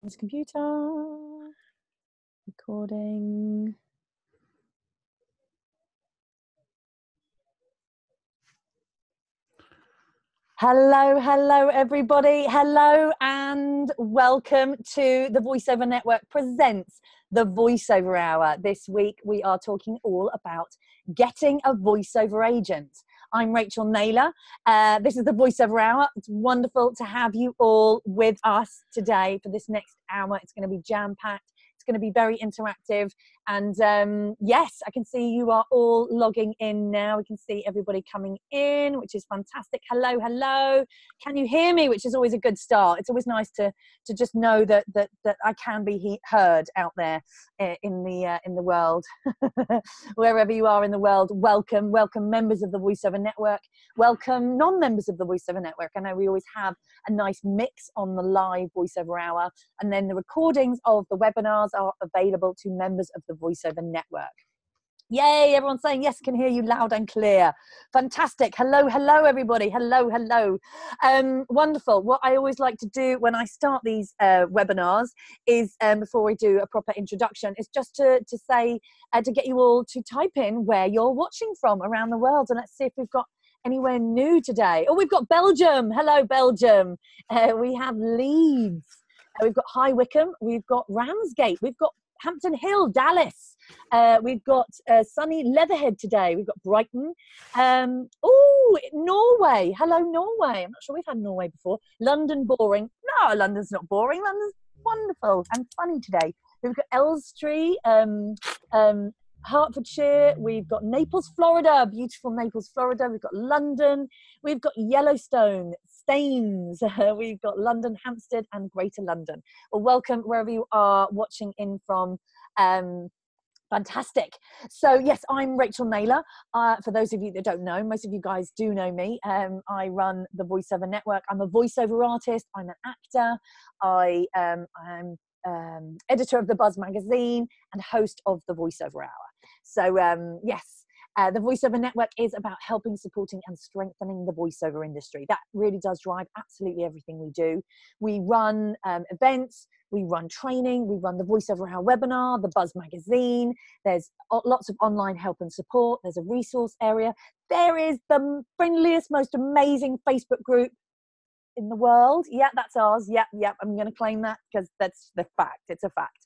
This computer recording. Hello everybody. Hello and welcome to the Voiceover Network presents the Voiceover Hour. This week we are talking all about getting a voiceover agent. I'm Rachael Naylor. This is the Voiceover Hour. It's wonderful to have you all with us today for this next hour. It's going to be jam-packed. It's going to be very interactive. And yes, I can see you are all logging in now. We can see everybody coming in, which is fantastic. Hello. Can you hear me? Which is always a good start. It's always nice to just know that I can be heard out there in the world. Wherever you are in the world, welcome members of the Voiceover Network. Welcome non-members of the Voiceover Network. I know we always have a nice mix on the live Voiceover Hour, and then the recordings of the webinars are available to members of the Voiceover Network. Yay, everyone's saying yes, can hear you loud and clear. Fantastic. Hello everybody. Hello. Wonderful. What I always like to do when I start these webinars is before we do a proper introduction is just to say to get you all to type in where you're watching from around the world, and let's see if we've got anywhere new today. Oh, we've got Belgium. Hello Belgium. We have Leeds. We've got High Wycombe. We've got Ramsgate. We've got Hampton Hill, Dallas. We've got sunny Leatherhead today. We've got Brighton. Oh, Norway. Hello, Norway. I'm not sure we've had Norway before. London, boring. No, London's not boring. London's wonderful and funny today. We've got Elstree, Hertfordshire. We've got Naples, Florida. Beautiful Naples, Florida. We've got London. We've got Yellowstone, Staines. We've got London, Hampstead, and Greater London. Well, welcome wherever you are watching in from. Fantastic. So yes, I'm Rachael Naylor. For those of you that don't know, most of you guys do know me. I run the Voiceover Network. I'm a voiceover artist. I'm an actor. I'm editor of the Buzz magazine and host of the Voiceover Hour. So yes, the Voiceover Network is about helping, supporting and strengthening the voiceover industry. That really does drive absolutely everything we do. We run events, we run training, we run the Voiceover Hour webinar, the Buzz magazine. There's lots of online help and support. There's a resource area. There is the friendliest, most amazing Facebook group in the world. Yeah, that's ours. Yep. I'm going to claim that because that's the fact. It's a fact.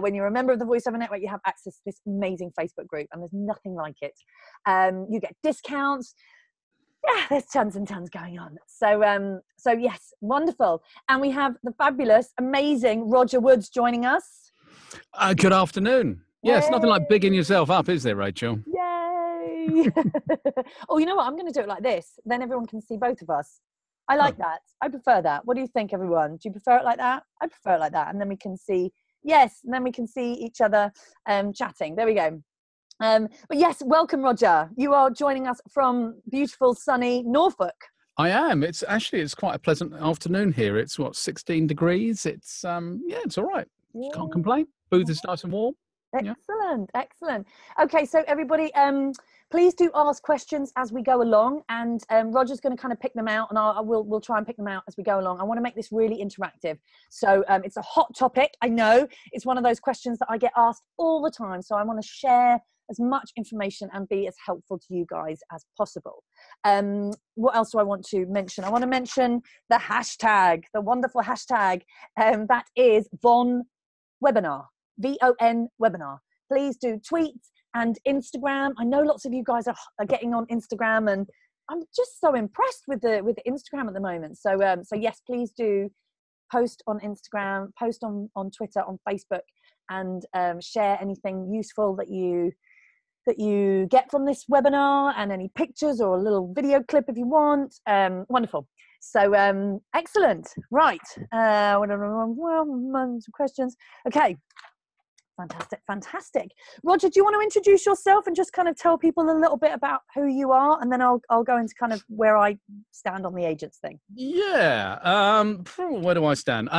When you're a member of the Voiceover Network, you have access to this amazing Facebook group, and there's nothing like it. You get discounts. Yeah, there's tons and tons going on. So yes, wonderful. And we have the fabulous, amazing Roger Woods joining us. Good afternoon. Yes, nothing like bigging yourself up, is there, Rachael? Yay! Oh, you know what? I'm going to do it like this. Then everyone can see both of us. I like that. I prefer that. What do you think, everyone? Do you prefer it like that? I prefer it like that. And then we can see, yes, and then we can see each other chatting. There we go. But yes, welcome, Roger. You are joining us from beautiful, sunny Norfolk. I am. It's quite a pleasant afternoon here. It's 16 degrees. It's it's all right. Yeah. Can't complain. Booth is nice and warm. Excellent. Okay, so everybody, please do ask questions as we go along, and Roger's going to kind of pick them out, and we'll try and pick them out as we go along. I want to make this really interactive. So it's a hot topic. I know it's one of those questions that I get asked all the time. So I want to share as much information and be as helpful to you guys as possible. What else do I want to mention? I want to mention the hashtag, the wonderful hashtag, that is VON Webinar. VON Webinar. Please do tweet and Instagram. I know lots of you guys are getting on Instagram, and I'm just so impressed with the Instagram at the moment. So yes, please do post on Instagram, post on Twitter, on Facebook, and share anything useful that you get from this webinar, and any pictures or a little video clip if you want. Wonderful. So excellent. Right. Some questions. Okay. Fantastic. Roger, do you want to introduce yourself and just kind of tell people a little bit about who you are, and then I'll go into kind of where I stand on the agents thing? Yeah. Where do I stand?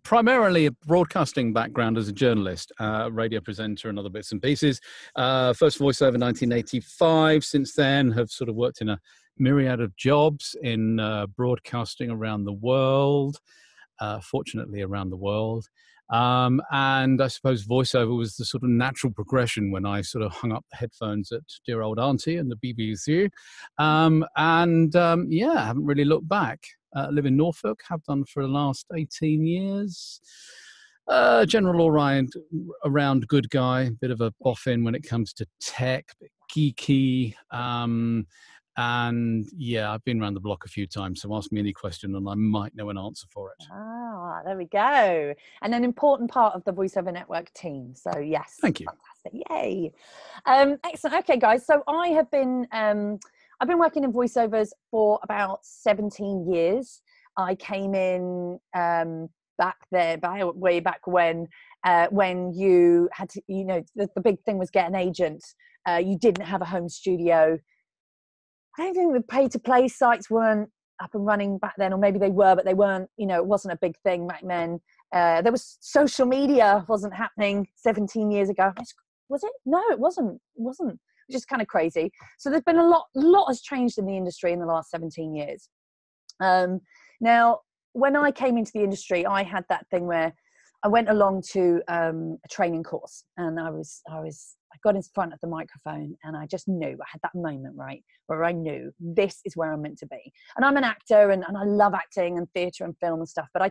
Primarily a broadcasting background as a journalist, radio presenter and other bits and pieces. First voiceover 1985. Since then, have sort of worked in a myriad of jobs in broadcasting around the world. fortunately around the world. And I suppose voiceover was the sort of natural progression when I sort of hung up the headphones at dear old auntie and the BBC. Yeah, I haven't really looked back. Live in Norfolk, have done for the last 18 years. General all-around good guy, bit of a boffin when it comes to tech, bit geeky. And yeah, I've been around the block a few times, so ask me any question and I might know an answer for it. Ah, there we go. And an important part of the Voiceover Network team. So yes. Thank you. Fantastic. Yay. Excellent. Okay, guys. So I have been, I've been working in voiceovers for about 17 years. I came in back there, way back when you had to, you know, the big thing was get an agent. You didn't have a home studio. I don't think the pay-to-play sites weren't up and running back then, or maybe they were, but they weren't, you know, it wasn't a big thing back then. There was social media wasn't happening 17 years ago. Was it? No, it wasn't, which is kind of crazy. So there's been a lot has changed in the industry in the last 17 years. Now, when I came into the industry, I had that thing where I went along to a training course, and I got in front of the microphone, and I just knew, I had that moment, right, where I knew this is where I'm meant to be. And I'm an actor, and I love acting and theatre and film and stuff, but I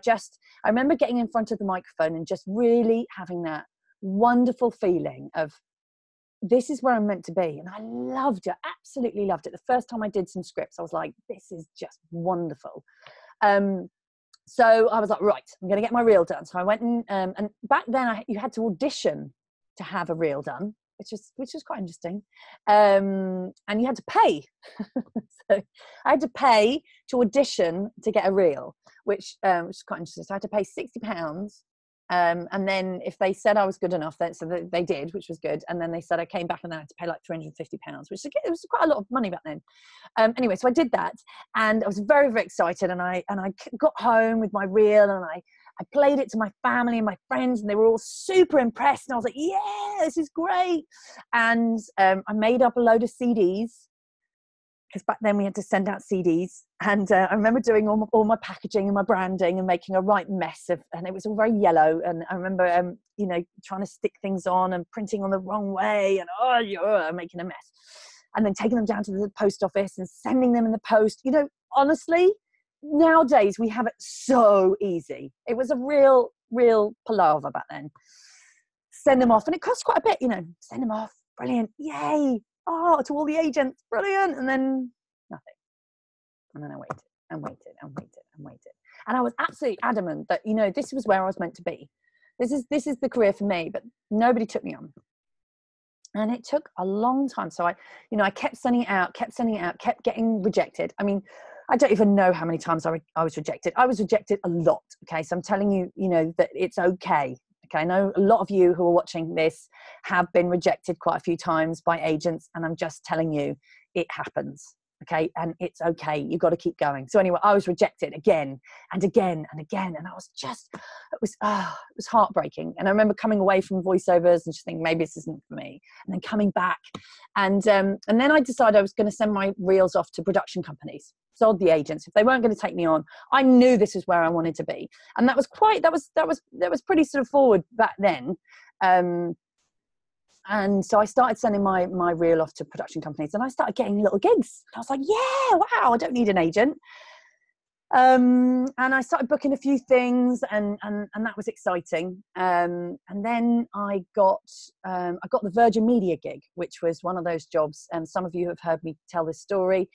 remember getting in front of the microphone and just really having that wonderful feeling of, this is where I'm meant to be. And I loved it, absolutely loved it. The first time I did some scripts, I was like, this is just wonderful. So I was like, right, I'm going to get my reel done. So I went and back then you had to audition to have a reel done, which was quite interesting. And you had to pay. So I had to pay to audition to get a reel, which was quite interesting. So I had to pay £60. And then if they said I was good enough, then so they did, which was good. And then they said I came back and then I had to pay like £350, which it was quite a lot of money back then. Anyway, so I did that, and I was very, very excited. And I got home with my reel, and I played it to my family and my friends, and they were all super impressed. And I was like, yeah, this is great. And I made up a load of CDs, because back then we had to send out CDs. And I remember doing all my packaging and my branding and making a right mess and it was all very yellow. And I remember, you know, trying to stick things on and printing on the wrong way and making a mess. And then taking them down to the post office and sending them in the post. You know, honestly, nowadays we have it so easy. It was a real palaver back then. Send them off, and it costs quite a bit, you know, send them off. Brilliant. Yay. Oh, to all the agents, brilliant. And then nothing. And then I waited and waited and waited and waited. And I was absolutely adamant that, you know, this was where I was meant to be. This is the career for me, but nobody took me on. And it took a long time. So I kept sending it out, kept getting rejected. I mean, I don't even know how many times I was rejected. I was rejected a lot. Okay. So I'm telling you, you know, that it's okay. Okay, I know a lot of you who are watching this have been rejected quite a few times by agents, and I'm just telling you, it happens. Okay, and it's okay. You've got to keep going. So anyway, I was rejected again and again and again, and I was just, it was heartbreaking. And I remember coming away from voiceovers and just thinking, maybe this isn't for me. And then coming back, and then I decided I was going to send my reels off to production companies. Sold the agents. If they weren't going to take me on, I knew this is where I wanted to be, and that was pretty sort of forward back then. And so I started sending my reel off to production companies, and I started getting little gigs. I was like, yeah, wow, I don't need an agent. And I started booking a few things, and that was exciting. And then I got the Virgin Media gig, which was one of those jobs. And some of you have heard me tell this story.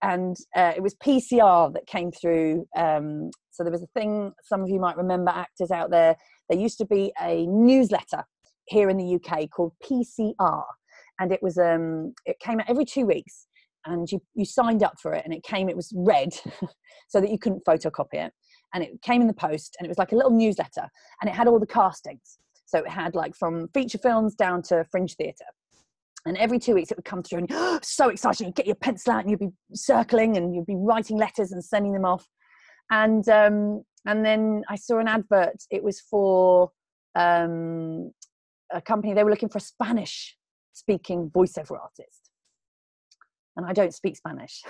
And it was PCR that came through. So there was a thing, some of you might remember, actors out there, there used to be a newsletter here in the UK called PCR. And it was it came out every 2 weeks, and you signed up for it, and it was red so that you couldn't photocopy it. And it came in the post, and it was like a little newsletter, and it had all the castings. So it had like from feature films down to fringe theatre. And every 2 weeks it would come through, and so exciting, you'd get your pencil out and you'd be circling and you'd be writing letters and sending them off. And then I saw an advert. It was for a company. They were looking for a Spanish speaking voiceover artist. And I don't speak Spanish.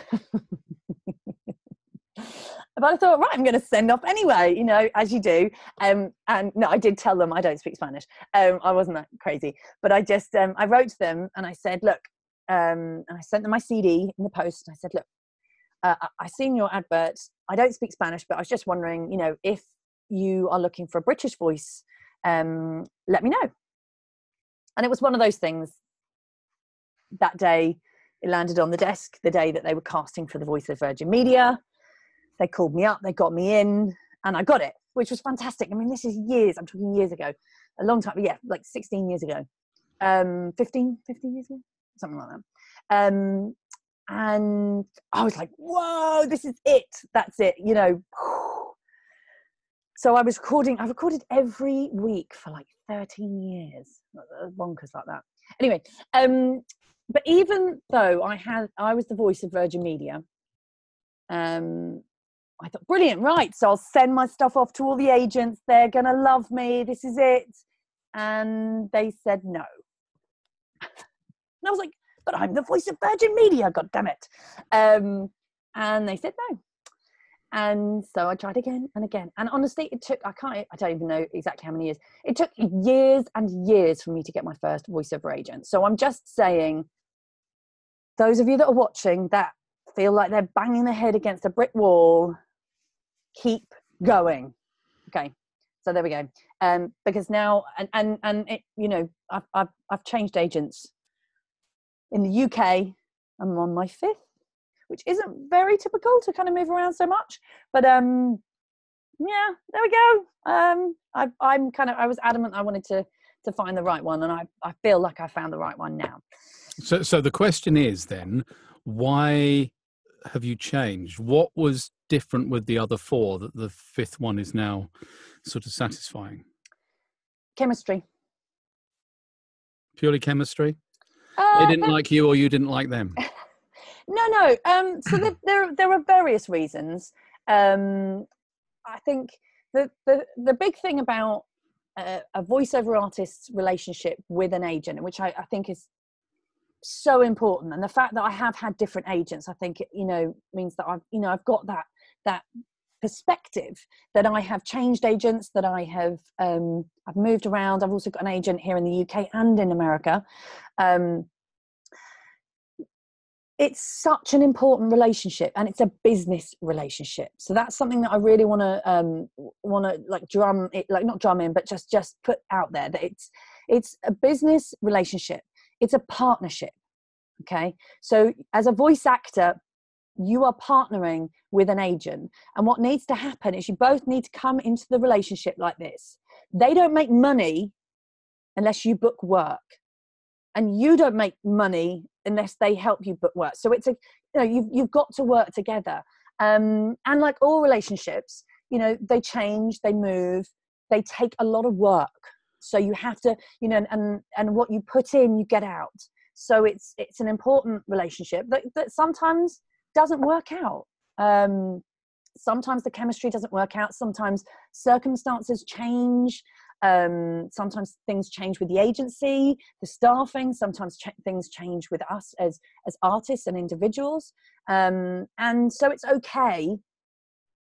But I thought, right, I'm going to send off anyway, you know, as you do. And no, I did tell them I don't speak Spanish. I wasn't that crazy, but I just, I wrote to them and I said, look, and I sent them my CD in the post. And I said, look, I seen your advert. I don't speak Spanish, but I was just wondering, you know, if you are looking for a British voice, let me know. And it was one of those things. That day, it landed on the desk, the day that they were casting for the Voice of Virgin Media. They called me up, they got me in, and I got it, which was fantastic. I mean, this is years, I'm talking years ago, a long time, yeah, like 16 years ago, 15 years ago, something like that. And I was like, whoa, this is it, that's it, you know. So I recorded every week for like 13 years, bonkers like that. Anyway, but even though I was the voice of Virgin Media, I thought, brilliant, right, so I'll send my stuff off to all the agents, they're going to love me, this is it. And they said no. And I was like, but I'm the voice of Virgin Media, God damn it. And they said no. And so I tried again and again. And honestly, it took, I don't even know exactly how many years. It took years and years for me to get my first voiceover agent. So I'm just saying, those of you that are watching that feel like they're banging their head against a brick wall, keep going. Okay, so there we go. Because now, and it, you know, I've changed agents. In the UK, I'm on my 5th, which isn't very typical to kind of move around so much. But yeah, there we go. I was adamant I wanted to find the right one, and I feel like I found the right one now. So the question is then, why have you changed? What was different with the other 4 that the 5th one is now sort of satisfying? Chemistry. Purely chemistry? They didn't like you, or you didn't like them? No. So there are various reasons. I think the big thing about a voiceover artist's relationship with an agent, which I think is so important, and the fact that I have had different agents, I think, you know, means that I've got that perspective, that I have changed agents, that I've moved around. I've also got an agent here in the UK and in America. It's such an important relationship, and it's a business relationship. So that's something that I really want to like drum it, like not drum in, but just put out there, that it's a business relationship. It's a partnership. Okay. So as a voice actor, you are partnering with an agent, and what needs to happen is you both need to come into the relationship like this. They don't make money unless you book work, and you don't make money unless they help you book work. So it's you've got to work together. And like all relationships, you know, they change, they move, they take a lot of work. So you have to, you know, and what you put in, you get out. So it's an important relationship that sometimes doesn't work out. Sometimes the chemistry doesn't work out. Sometimes circumstances change. Sometimes things change with the agency, the staffing. Sometimes things change with us as artists and individuals. And so it's okay,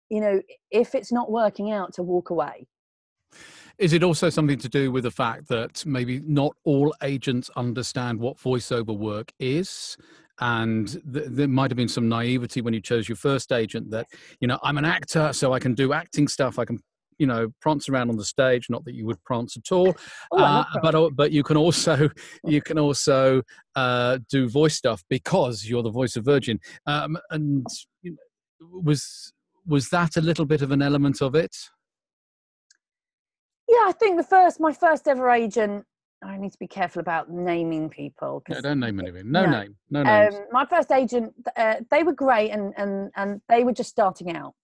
you know, if it's not working out, to walk away. Is it also something to do with the fact that maybe not all agents understand what voiceover work is? And there might have been some naivety when you chose your first agent that, you know, I'm an actor, so I can do acting stuff. I can, you know, prance around on the stage. Not that you would prance at all, but you can also do voice stuff because you're the voice of Virgin. And you know, was that a little bit of an element of it? Yeah, I think my first ever agent, I need to be careful about naming people. No, don't name anyone. No names. My first agent, they were great, and they were just starting out.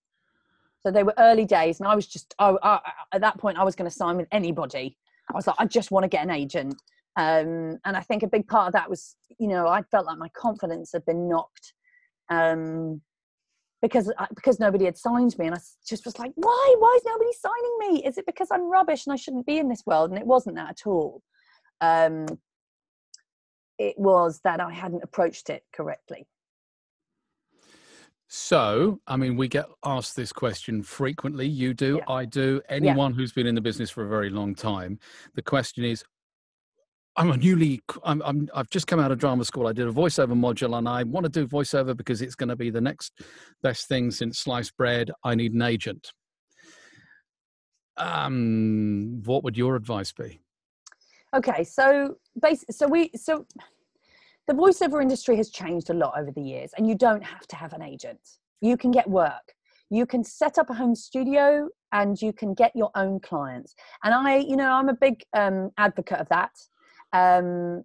So they were early days, and I was just, at that point, I was going to sign with anybody. I was like, I just want to get an agent. And I think a big part of that was, you know, I felt like my confidence had been knocked. Because nobody had signed me, and I just was like, why is nobody signing me? Is it because I'm rubbish and I shouldn't be in this world? And it wasn't that at all. It was that I hadn't approached it correctly. So, I mean, we get asked this question frequently. You do, Yeah. I do, Yeah. anyone who's been in the business for a very long time. The question is, I've just come out of drama school. I did a voiceover module and I want to do voiceover because it's going to be the next best thing since sliced bread. I need an agent. What would your advice be? Okay, so the voiceover industry has changed a lot over the years, and you don't have to have an agent. You can get work. You can set up a home studio and you can get your own clients. And I'm a big advocate of that.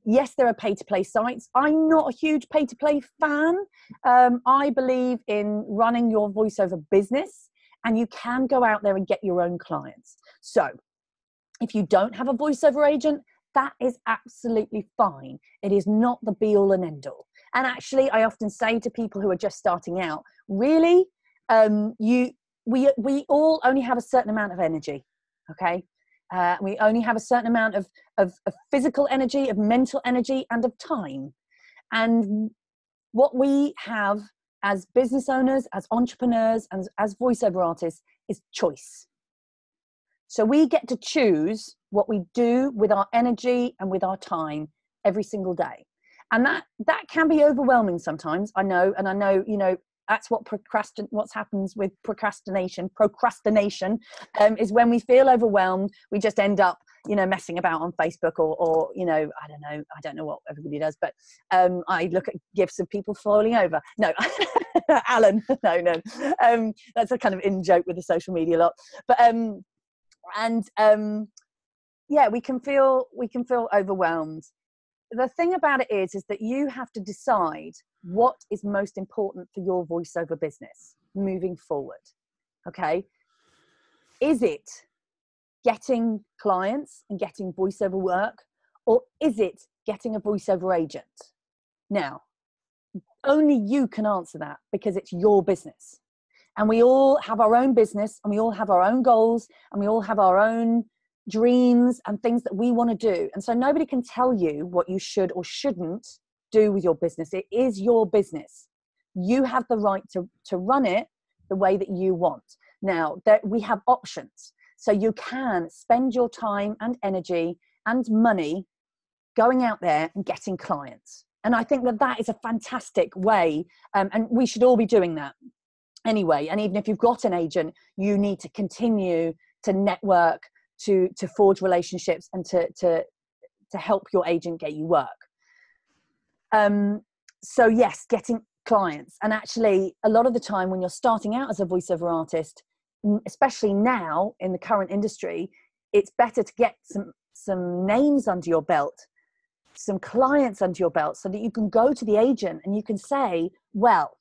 Yes, there are pay-to-play sites. I'm not a huge pay-to-play fan. I believe in running your voiceover business, and you can go out there and get your own clients. So if you don't have a voiceover agent, that is absolutely fine. It is not the be all and end all. And actually, I often say to people who are just starting out, really, we all only have a certain amount of energy, okay? We only have a certain amount of physical energy, of mental energy, and of time. And what we have as business owners, as entrepreneurs, and as voiceover artists is choice. So we get to choose what we do with our energy and with our time every single day. And that can be overwhelming sometimes, I know. And I know, that's what happens with procrastination is when we feel overwhelmed, we just end up, messing about on Facebook or I don't know what everybody does, but I look at gifs of people falling over. No, Alan, no. That's a kind of in joke with the social media lot. But, we can feel overwhelmed. The thing about it is that you have to decide what is most important for your voiceover business moving forward. Okay. Is it getting clients and getting voiceover work, or is it getting a voiceover agent? Now, only you can answer that because it's your business. And we all have our own business, and we all have our own goals, and we all have our own dreams and things that we want to do. And so nobody can tell you what you should or shouldn't do with your business. It is your business. You have the right to run it the way that you want. Now, we have options. So you can spend your time and energy and money going out there and getting clients. And I think that is a fantastic way. And we should all be doing that anyway. And even if you've got an agent, you need to continue to network, to forge relationships, and to help your agent get you work. So yes, getting clients. And actually, a lot of the time when you're starting out as a voiceover artist, especially now in the current industry, it's better to get some names under your belt, some clients under your belt, so that you can go to the agent and you can say, well,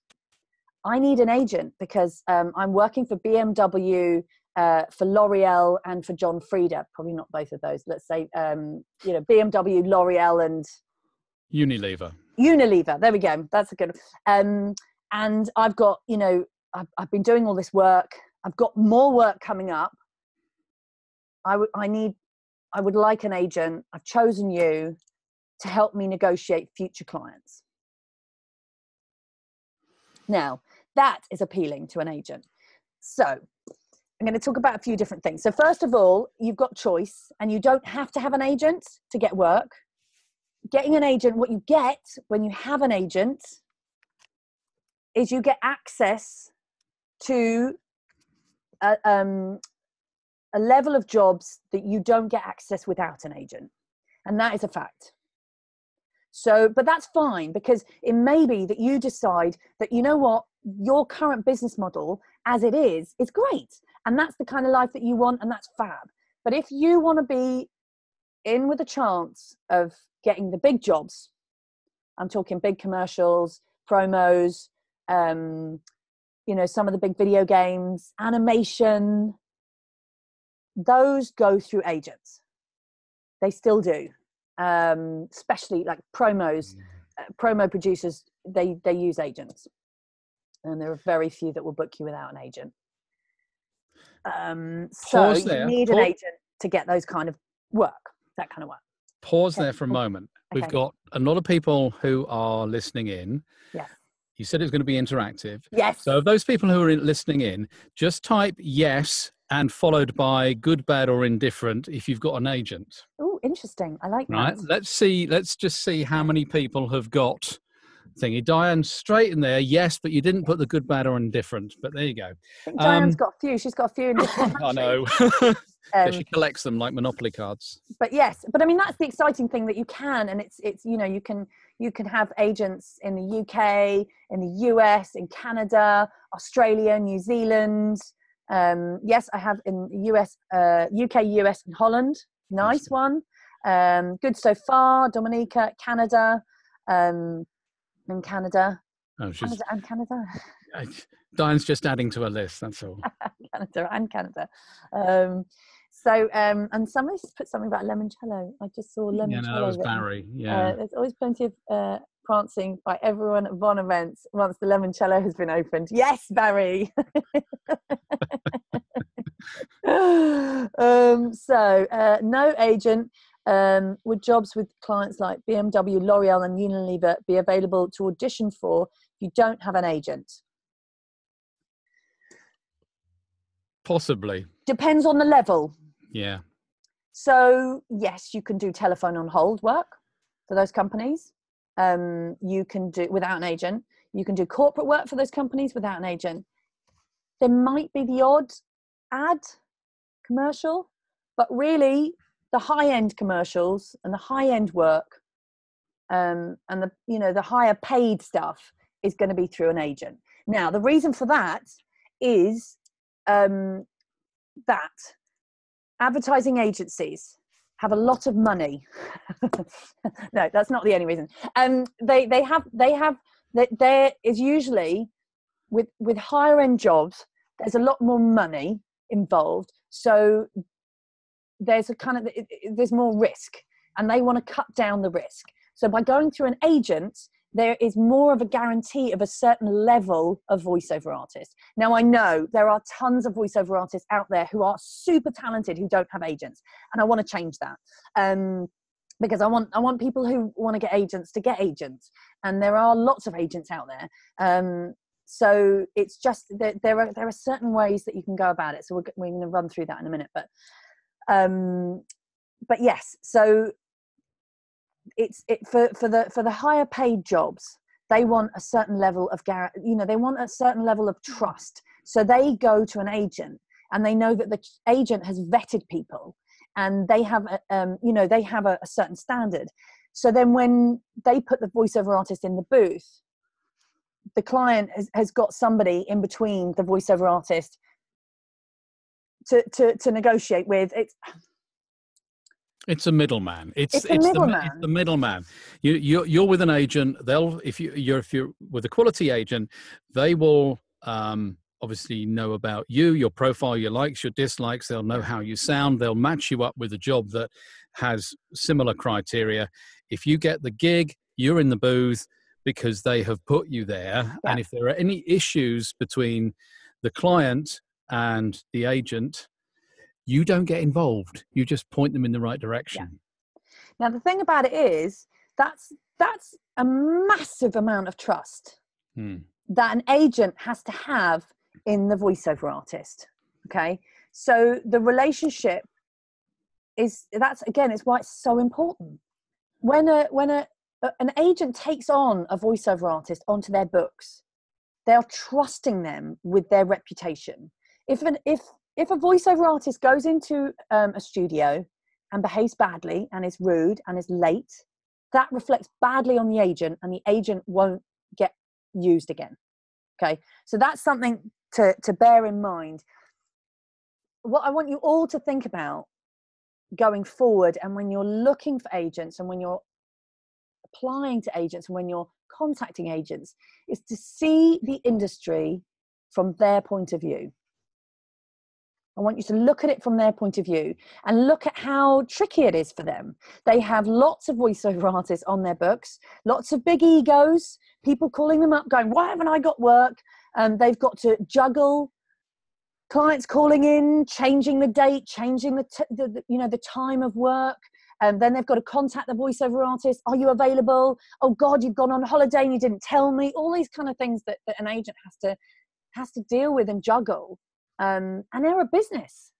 I need an agent because I'm working for BMW, for L'Oreal, and for John Frieda. Probably not both of those. Let's say, BMW, L'Oreal, and Unilever. There we go. That's a good. And I've got, I've been doing all this work. I've got more work coming up. I would like an agent. I've chosen you to help me negotiate future clients. Now, that is appealing to an agent. So I'm going to talk about a few different things. So first of all, you've got choice, and you don't have to have an agent to get work. Getting an agent, what you get when you have an agent is you get access to a level of jobs that you don't get access without an agent. And that is a fact. So, but that's fine, because it may be that you decide that, you know what, your current business model as it is great. And that's the kind of life that you want, and that's fab. But if you want to be in with a chance of getting the big jobs, I'm talking big commercials, promos, some of the big video games, animation, those go through agents. They still do. Especially like promos, promo producers, they use agents, and there are very few that will book you without an agent. So you need an agent to get those kind of work, that kind of work. Pause there for a moment. Okay. We've got a lot of people who are listening in. Yes. You said it was going to be interactive. Yes. So, of those people who are listening in, just type yes and followed by good, bad, or indifferent if you've got an agent. Oh, interesting. I like Right. that. Let's just see how many people have got thingy. Diane, straight in there, yes, but you didn't put the good, bad, or indifferent. But there you go. I think Diane's got a few. She's got a few in different I countries. know. Yeah, she collects them like Monopoly cards. But yes, but I mean that's the exciting thing, that you can, and it's you can have agents in the UK, in the US, in Canada, Australia, New Zealand. Yes, I have in the US, UK, US, and Holland. Nice one. Good so far. Dominica, Canada, and Canada. Oh, Canada and Canada. Diane's just adding to her list. That's all. Canada and Canada. And somebody put something about limoncello. I just saw limoncello. Yeah, no, that was Barry. Yeah. There's always plenty of prancing by everyone at Von events once the limoncello has been opened. Yes, Barry. No agent. Would jobs with clients like BMW, L'Oreal, and Unilever be available to audition for if you don't have an agent? Possibly. Depends on the level. Yeah. So yes, you can do telephone on hold work for those companies. You can do without an agent. You can do corporate work for those companies without an agent. There might be the odd ad commercial, but really the high-end commercials and the high-end work, and the higher paid stuff is going to be through an agent. Now, the reason for that is that advertising agencies have a lot of money. No, that's not the only reason. There is usually with higher end jobs, there's a lot more money involved. So there's there's more risk, and they want to cut down the risk. So by going through an agent, there is more of a guarantee of a certain level of voiceover artists. Now, I know there are tons of voiceover artists out there who are super talented who don't have agents, and I want to change that. Because I want people who want to get agents to get agents, and there are lots of agents out there. So it's just that there are certain ways that you can go about it. So we're going to run through that in a minute. But yes, so for the higher paid jobs, they want a certain level of they want a certain level of trust. So they go to an agent, and they know that the agent has vetted people, and they have a certain standard. So then when they put the voiceover artist in the booth, the client has got somebody in between the voiceover artist to negotiate with. It's a middleman. It's the middleman. You're with an agent. If you're with a quality agent, they will obviously know about you, your profile, your likes, your dislikes. They'll know how you sound. They'll match you up with a job that has similar criteria. If you get the gig, you're in the booth because they have put you there. Yeah. And if there are any issues between the client and the agent, you don't get involved. You just point them in the right direction. Yeah. Now, the thing about it is that's a massive amount of trust that an agent has to have in the voiceover artist. Okay. So the relationship it's why it's so important. When an agent takes on a voiceover artist onto their books, they are trusting them with their reputation. If a voiceover artist goes into a studio and behaves badly and is rude and is late, that reflects badly on the agent, and the agent won't get used again. Okay, so that's something to bear in mind. What I want you all to think about going forward, and when you're looking for agents, and when you're applying to agents, and when you're contacting agents, is to see the industry from their point of view. I want you to look at it from their point of view and look at how tricky it is for them. They have lots of voiceover artists on their books, lots of big egos, people calling them up going, why haven't I got work? They've got to juggle clients calling in, changing the date, changing the time of work, Then they've got to contact the voiceover artist. Are you available? Oh God, you've gone on holiday and you didn't tell me. All these kind of things that an agent has to deal with and juggle. And they're a business.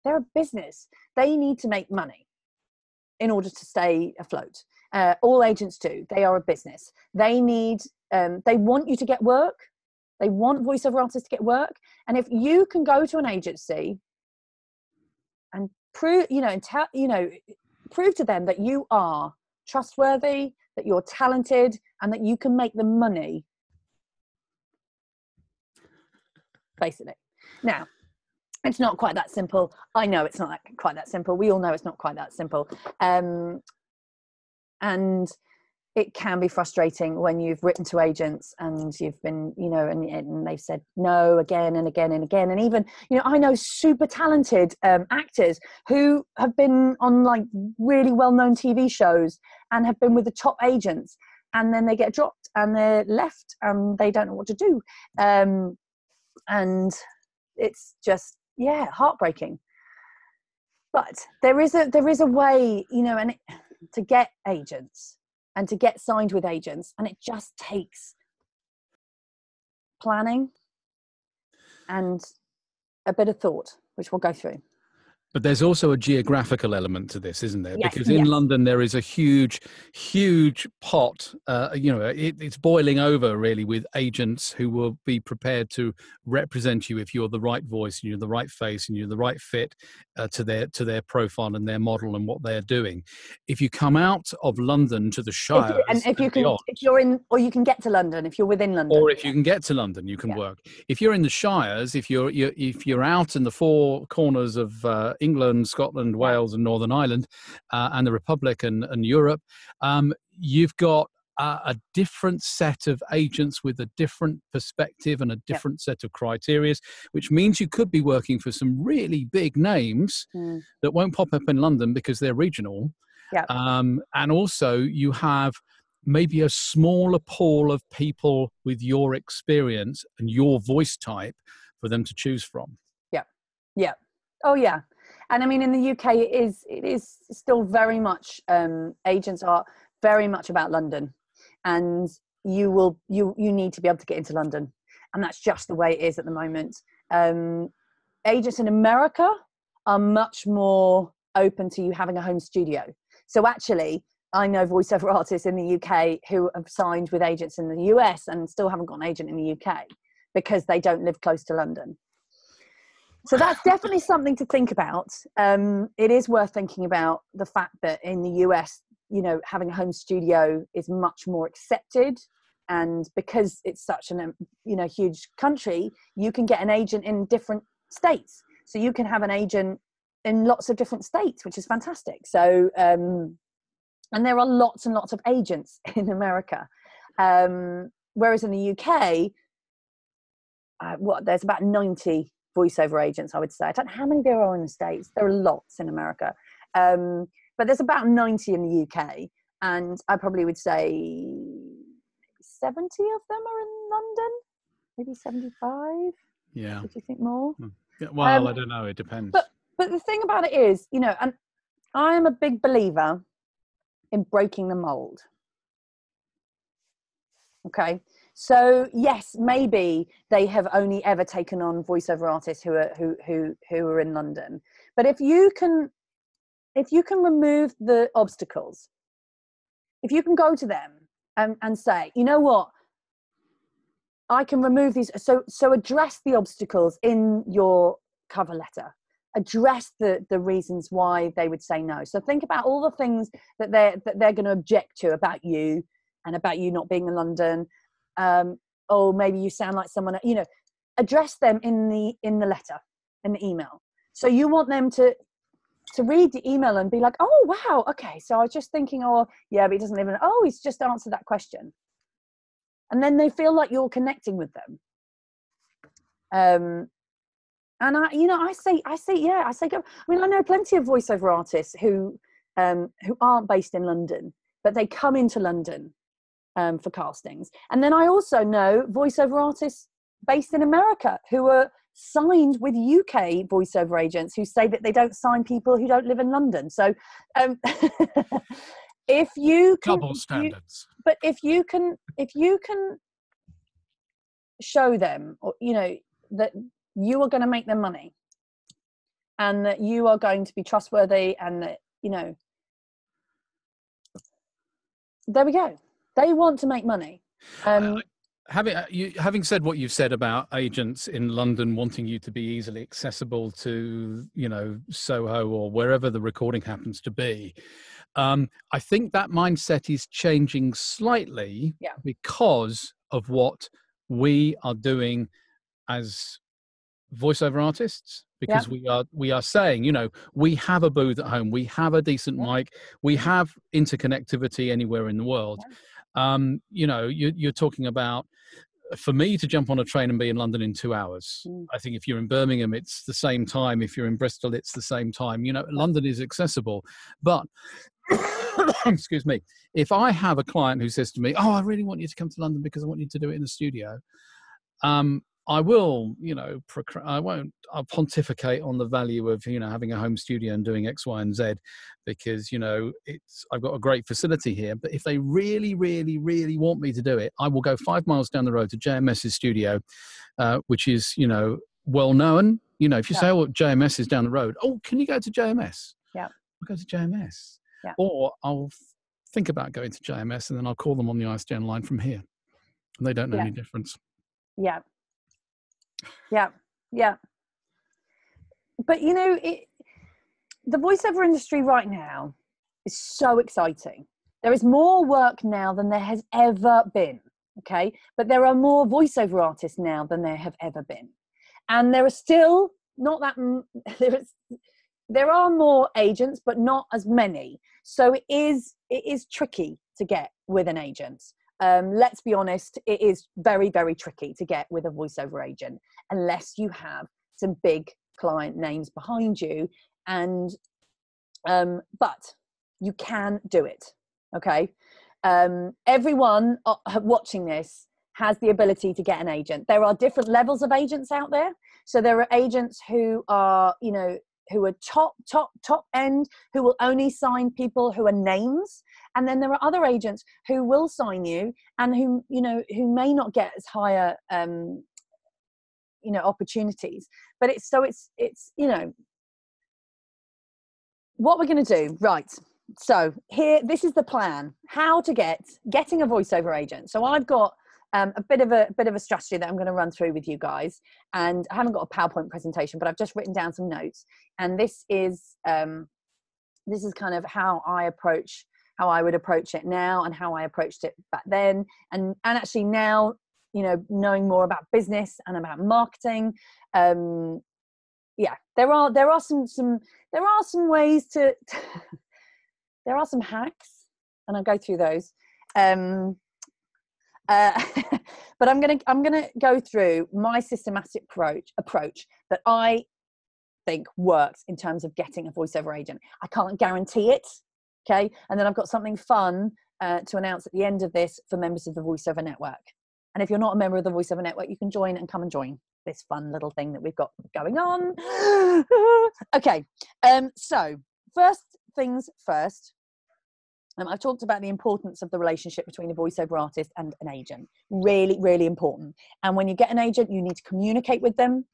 They're a business. They need to make money in order to stay afloat. All agents do. They are a business. They need, they want you to get work. They want voiceover artists to get work. And if you can go to an agency and prove, prove to them that you are trustworthy, that you're talented, and that you can make them money, basically. Now, it's not quite that simple. I know it's not quite that simple. We all know it's not quite that simple. And it can be frustrating when you've written to agents and you've been, and they've said no again and again and again. And even, I know super talented actors who have been on like really well-known TV shows and have been with the top agents, and then they get dropped and they're left and they don't know what to do. And it's just, heartbreaking. But there is a way, to get agents and to get signed with agents, and it just takes planning and a bit of thought, which we'll go through. But there's also a geographical element to this, isn't there? Yes, because in London, there is a huge, huge pot. It's boiling over, really, with agents who will be prepared to represent you if you're the right voice and you're the right face and you're the right fit to their profile and their model and what they're doing. If you come out of London to the Shires, you can get to London if you're within London, or if you can get to London, you can work. If you're in the Shires, if you're out in the four corners of England, Scotland, Wales, and Northern Ireland, and the Republic and Europe, you've got a different set of agents with a different perspective and a different set of criteria, which means you could be working for some really big names that won't pop up in London because they're regional. And also you have maybe a smaller pool of people with your experience and your voice type for them to choose from. Oh yeah. And I mean, in the UK, it is still very much, agents are very much about London, and you need to be able to get into London, and that's just the way it is at the moment. Agents in America are much more open to you having a home studio. So actually, I know voiceover artists in the UK who have signed with agents in the US and still haven't got an agent in the UK because they don't live close to London. So that's definitely something to think about. It is worth thinking about the fact that in the US, having a home studio is much more accepted. And because it's such an, huge country, you can get an agent in different states. So you can have an agent in lots of different states, which is fantastic. So, and there are lots and lots of agents in America. Whereas in the UK, there's about 90 voiceover agents, I would say. I don't know how many there are in the States. There are lots in America. But there's about 90 in the UK. And I probably would say 70 of them are in London, maybe 75. Yeah. Would you think more? Yeah, well, I don't know. It depends. But the thing about it is, and I am a big believer in breaking the mold. Okay. So yes, maybe they have only ever taken on voiceover artists who are in London. But if you can remove the obstacles, if you can go to them and say, you know what, I can remove these. So address the obstacles in your cover letter. Address the reasons why they would say no. So think about all the things that they're going to object to about you and about you not being in London. Or maybe you sound like someone, address them in the letter, in the email. So you want them to read the email and be like, oh, wow. Okay. So I was just thinking, but he doesn't live in, he's just answered that question. And then they feel like you're connecting with them. And I say, go. I mean, I know plenty of voiceover artists who aren't based in London, but they come into London for castings. And then I also know voiceover artists based in America who are signed with UK voiceover agents who say that they don't sign people who don't live in London. So if you can, Double standards. but if you can show them, or, you know, that you are going to make them money and that you are going to be trustworthy, and that, you know, there we go. They want to make money. Having said what you've said about agents in London wanting you to be easily accessible to, you know, Soho or wherever the recording happens to be, I think that mindset is changing slightly because of what we are doing as voiceover artists, because we are saying, you know, we have a booth at home, we have a decent mic, we have interconnectivity anywhere in the world. You know, you're talking about, for me to jump on a train and be in London in 2 hours. I think if you're in Birmingham, it's the same time. If you're in Bristol, it's the same time. You know, London is accessible. But, excuse me, if I have a client who says to me, oh, I really want you to come to London because I want you to do it in the studio, I will, you know, I'll pontificate on the value of, you know, having a home studio and doing X, Y, and Z, because, you know, I've got a great facility here. But if they really, really, really want me to do it, I will go 5 miles down the road to JMS's studio, which is, you know, well known. You know, if you say, oh, JMS is down the road, oh, can you go to JMS? Yeah, I'll go to JMS. Yeah. Or I'll think about going to JMS and then I'll call them on the ISDN line from here. And they don't know any difference. Yeah. But, you know, the voiceover industry right now is so exciting. There is more work now than there has ever been. Okay. But there are more voiceover artists now than there have ever been. And there are still not that, there are more agents, but not as many. So it is tricky to get with an agent. Let's be honest, it is very, very tricky to get with a voiceover agent unless you have some big client names behind you. And but you can do it. Okay. Everyone watching this has the ability to get an agent. There are different levels of agents out there. So there are agents who are, you know, who are top end, who will only sign people who are names. And then there are other agents who will sign you and who, you know, who may not get as higher, you know, opportunities. But it's, you know, what we're going to do. Right. So here, this is the plan, how to getting a voiceover agent. So I've got a bit of a strategy that I'm going to run through with you guys, and I haven't got a PowerPoint presentation, but I've just written down some notes. And this is kind of how I would approach it now and how I approached it back then. And actually now, you know, knowing more about business and about marketing, there are some ways to, there are some hacks, and I'll go through those. But I'm gonna go through my systematic approach that I think works in terms of getting a voiceover agent. I can't guarantee it, okay? And then I've got something fun to announce at the end of this for members of the Voiceover Network. And if you're not a member of the Voiceover Network, you can come and join this fun little thing that we've got going on. Okay, so first things first. I've talked about the importance of the relationship between a voiceover artist and an agent. Really, really important. And when you get an agent, you need to communicate with them,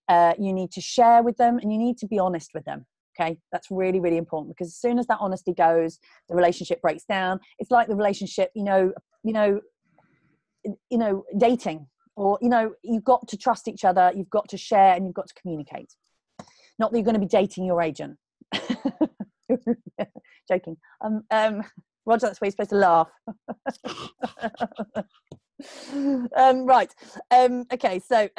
you need to share with them, and you need to be honest with them. Okay, that's really, really important, because as soon as that honesty goes, the relationship breaks down. It's like the relationship, you know, dating, or, you know, you've got to trust each other, you've got to share, and you've got to communicate. Not that you're going to be dating your agent. Joking. Roger, that's where you're supposed to laugh. Right. Okay. So,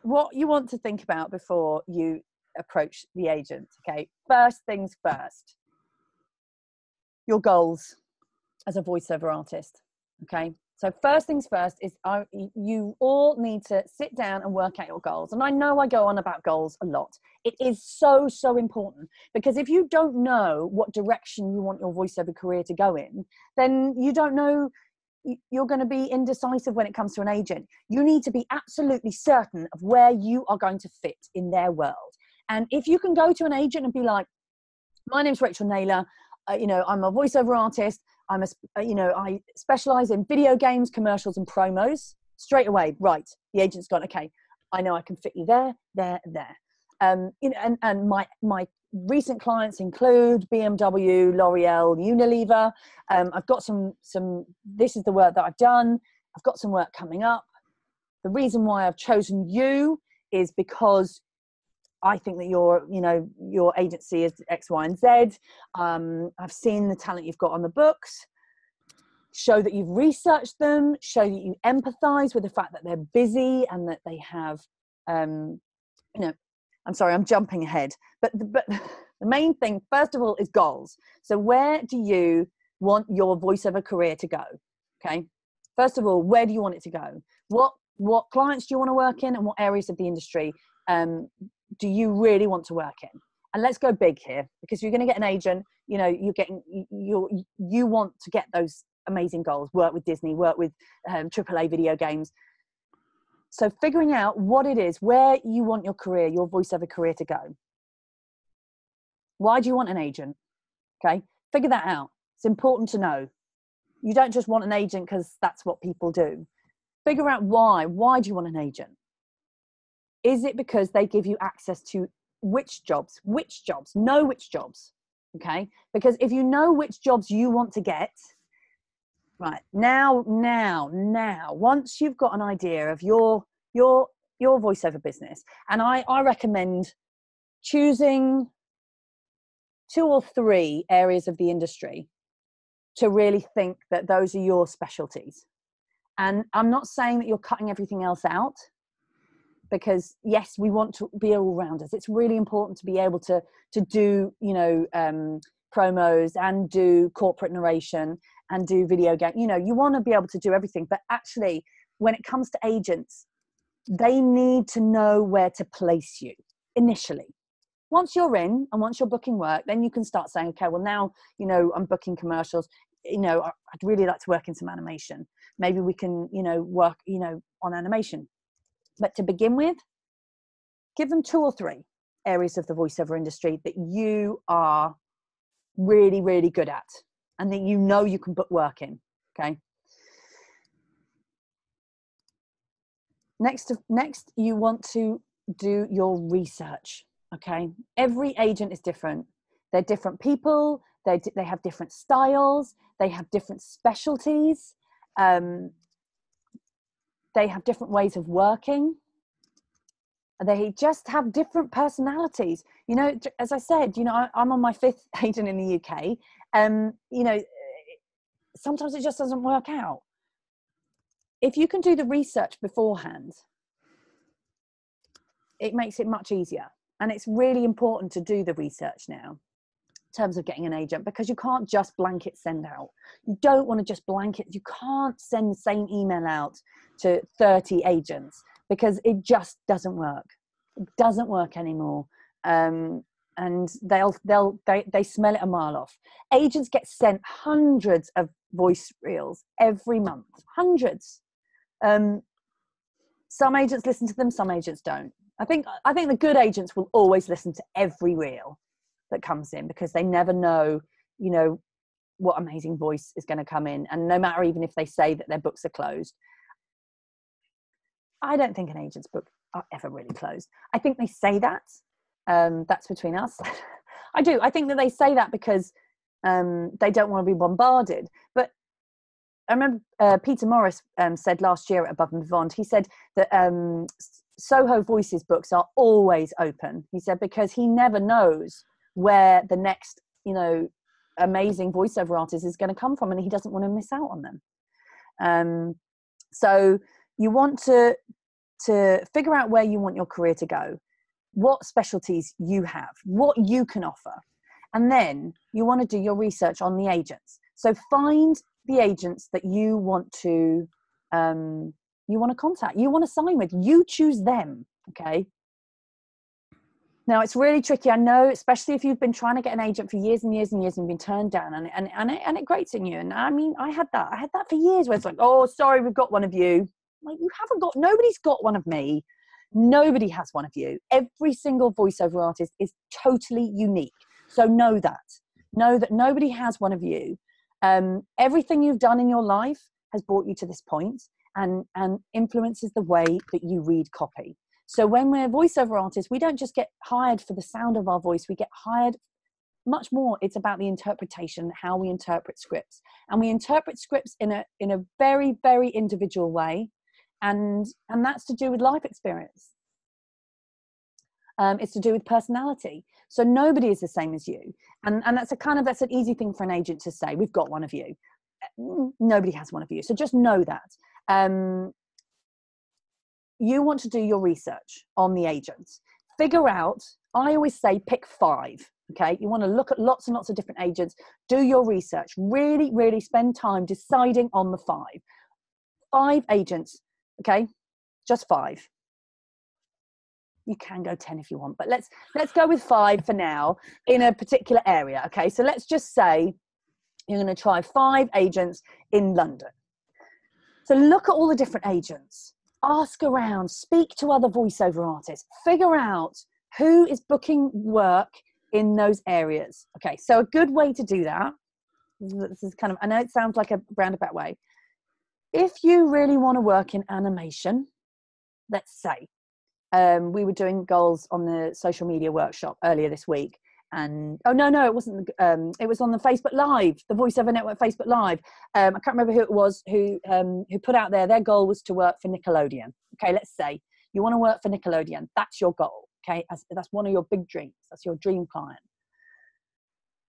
what you want to think about before you approach the agent. Okay. First things first. Your goals as a voiceover artist. Okay. So first things first is you all need to sit down and work out your goals. And I know I go on about goals a lot. It is so, so important, because if you don't know what direction you want your voiceover career to go in, then you don't know you're going to be indecisive when it comes to an agent. You need to be absolutely certain of where you are going to fit in their world. And if you can go to an agent and be like, my name's Rachael Naylor, I'm a voiceover artist, I specialize in video games, commercials and promos. Straight away, right, the agent's gone, okay, I know I can fit you there. And my recent clients include BMW, L'Oreal, Unilever. I've got some, this is the work that I've done. I've got some work coming up. The reason why I've chosen you is because I think that your agency is X, Y, and Z. I've seen the talent you've got on the books. Show that you've researched them. Show that you empathize with the fact that they're busy and that they have, I'm sorry, I'm jumping ahead. But the main thing, first of all, is goals. So where do you want your voiceover career to go? Okay. First of all, where do you want it to go? What clients do you want to work in, and what areas of the industry do you really want to work in? And let's go big here, because you're going to get an agent, you want to get those amazing goals, work with Disney, work with AAA video games. So figuring out what it is, where you want your career, your voiceover career to go. Why do you want an agent? Okay. Figure that out. It's important to know. You don't just want an agent because that's what people do. Figure out why. Why do you want an agent? Is it because they give you access to which jobs? Know which jobs. Okay. Because if you know which jobs you want to get, right, now, once you've got an idea of your voiceover business, and I recommend choosing 2 or 3 areas of the industry to really think that those are your specialties. And I'm not saying that you're cutting everything else out, because yes, we want to be all-rounders. It's really important to be able to do, promos and do corporate narration and do video game. You want to be able to do everything. But actually, when it comes to agents, they need to know where to place you initially. Once you're in and once you're booking work, then you can start saying, okay, well now, I'm booking commercials. I'd really like to work in some animation. Maybe we can, work, on animation. But to begin with, give them 2 or 3 areas of the voiceover industry that you are really, really good at and that you can put work in. Okay. Next, you want to do your research. Okay. Every agent is different. They're different people. They have different styles. They have different specialties. They have different ways of working. They just have different personalities. As I said, I'm on my 5th agent in the UK. Sometimes it just doesn't work out. If you can do the research beforehand, it makes it much easier. And it's really important to do the research now in terms of getting an agent, because you can't just blanket send out. You don't want to just blanket. You can't send the same email out to 30 agents, because it just doesn't work. It doesn't work anymore. And they smell it a mile off. Agents get sent hundreds of voice reels every month. Hundreds. Some agents listen to them, some agents don't. I think the good agents will always listen to every reel that comes in, because they never know, what amazing voice is going to come in. And no matter even if they say that their books are closed, I don't think an agent's book are ever really closed. I think they say that. That's between us. I do. I think that they say that because they don't want to be bombarded. But I remember Peter Morris said last year at Above and Beyond, he said that Soho Voices books are always open. He said, because he never knows where the next, amazing voiceover artist is going to come from, and he doesn't want to miss out on them. So you want to figure out where you want your career to go, what specialties you have, what you can offer. And then you want to do your research on the agents. So find the agents that you want to contact, you want to sign with. You choose them. Okay. Now, it's really tricky. I know, especially if you've been trying to get an agent for years and years and years and been turned down, and it grates in you. And I mean, I had that for years, where it's like, oh, sorry, we've got one of you. Like, you haven't got, nobody's got one of me. Nobody has one of you. Every single voiceover artist is totally unique. So know that nobody has one of you. Everything you've done in your life has brought you to this point, and influences the way that you read copy. So when we're voiceover artists, we don't just get hired for the sound of our voice. We get hired much more. It's about the interpretation, how we interpret scripts. And we interpret scripts in a very, very individual way. And that's to do with life experience. It's to do with personality. So nobody is the same as you. And that's an easy thing for an agent to say. We've got one of you. Nobody has one of you. So just know that. You want to do your research on the agents. Figure out, I always say pick 5, okay? You want to look at lots and lots of different agents. Do your research. Really, really spend time deciding on the 5. 5 agents, okay? Just 5. You can go 10 if you want, but let's go with 5 for now in a particular area, okay? So let's just say you're going to try 5 agents in London. So look at all the different agents. Ask around, speak to other voiceover artists, figure out who is booking work in those areas. Okay, so a good way to do that, this is kind of, I know it sounds like a roundabout way. If you really want to work in animation, let's say, we were doing goals on the social media workshop earlier this week. And no, it wasn't. It was on the Facebook Live, the Voiceover Network Facebook Live. I can't remember who it was who put out there. Their goal was to work for Nickelodeon. Okay, let's say you want to work for Nickelodeon. That's your goal. Okay, that's one of your big dreams. That's your dream client.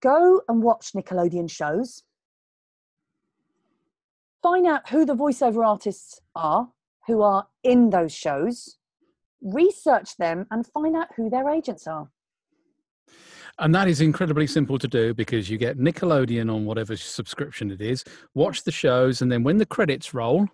Go and watch Nickelodeon shows. Find out who the voiceover artists are who are in those shows. Research them and find out who their agents are. And that is incredibly simple to do, because you get Nickelodeon on whatever subscription it is, watch the shows, and then when the credits roll,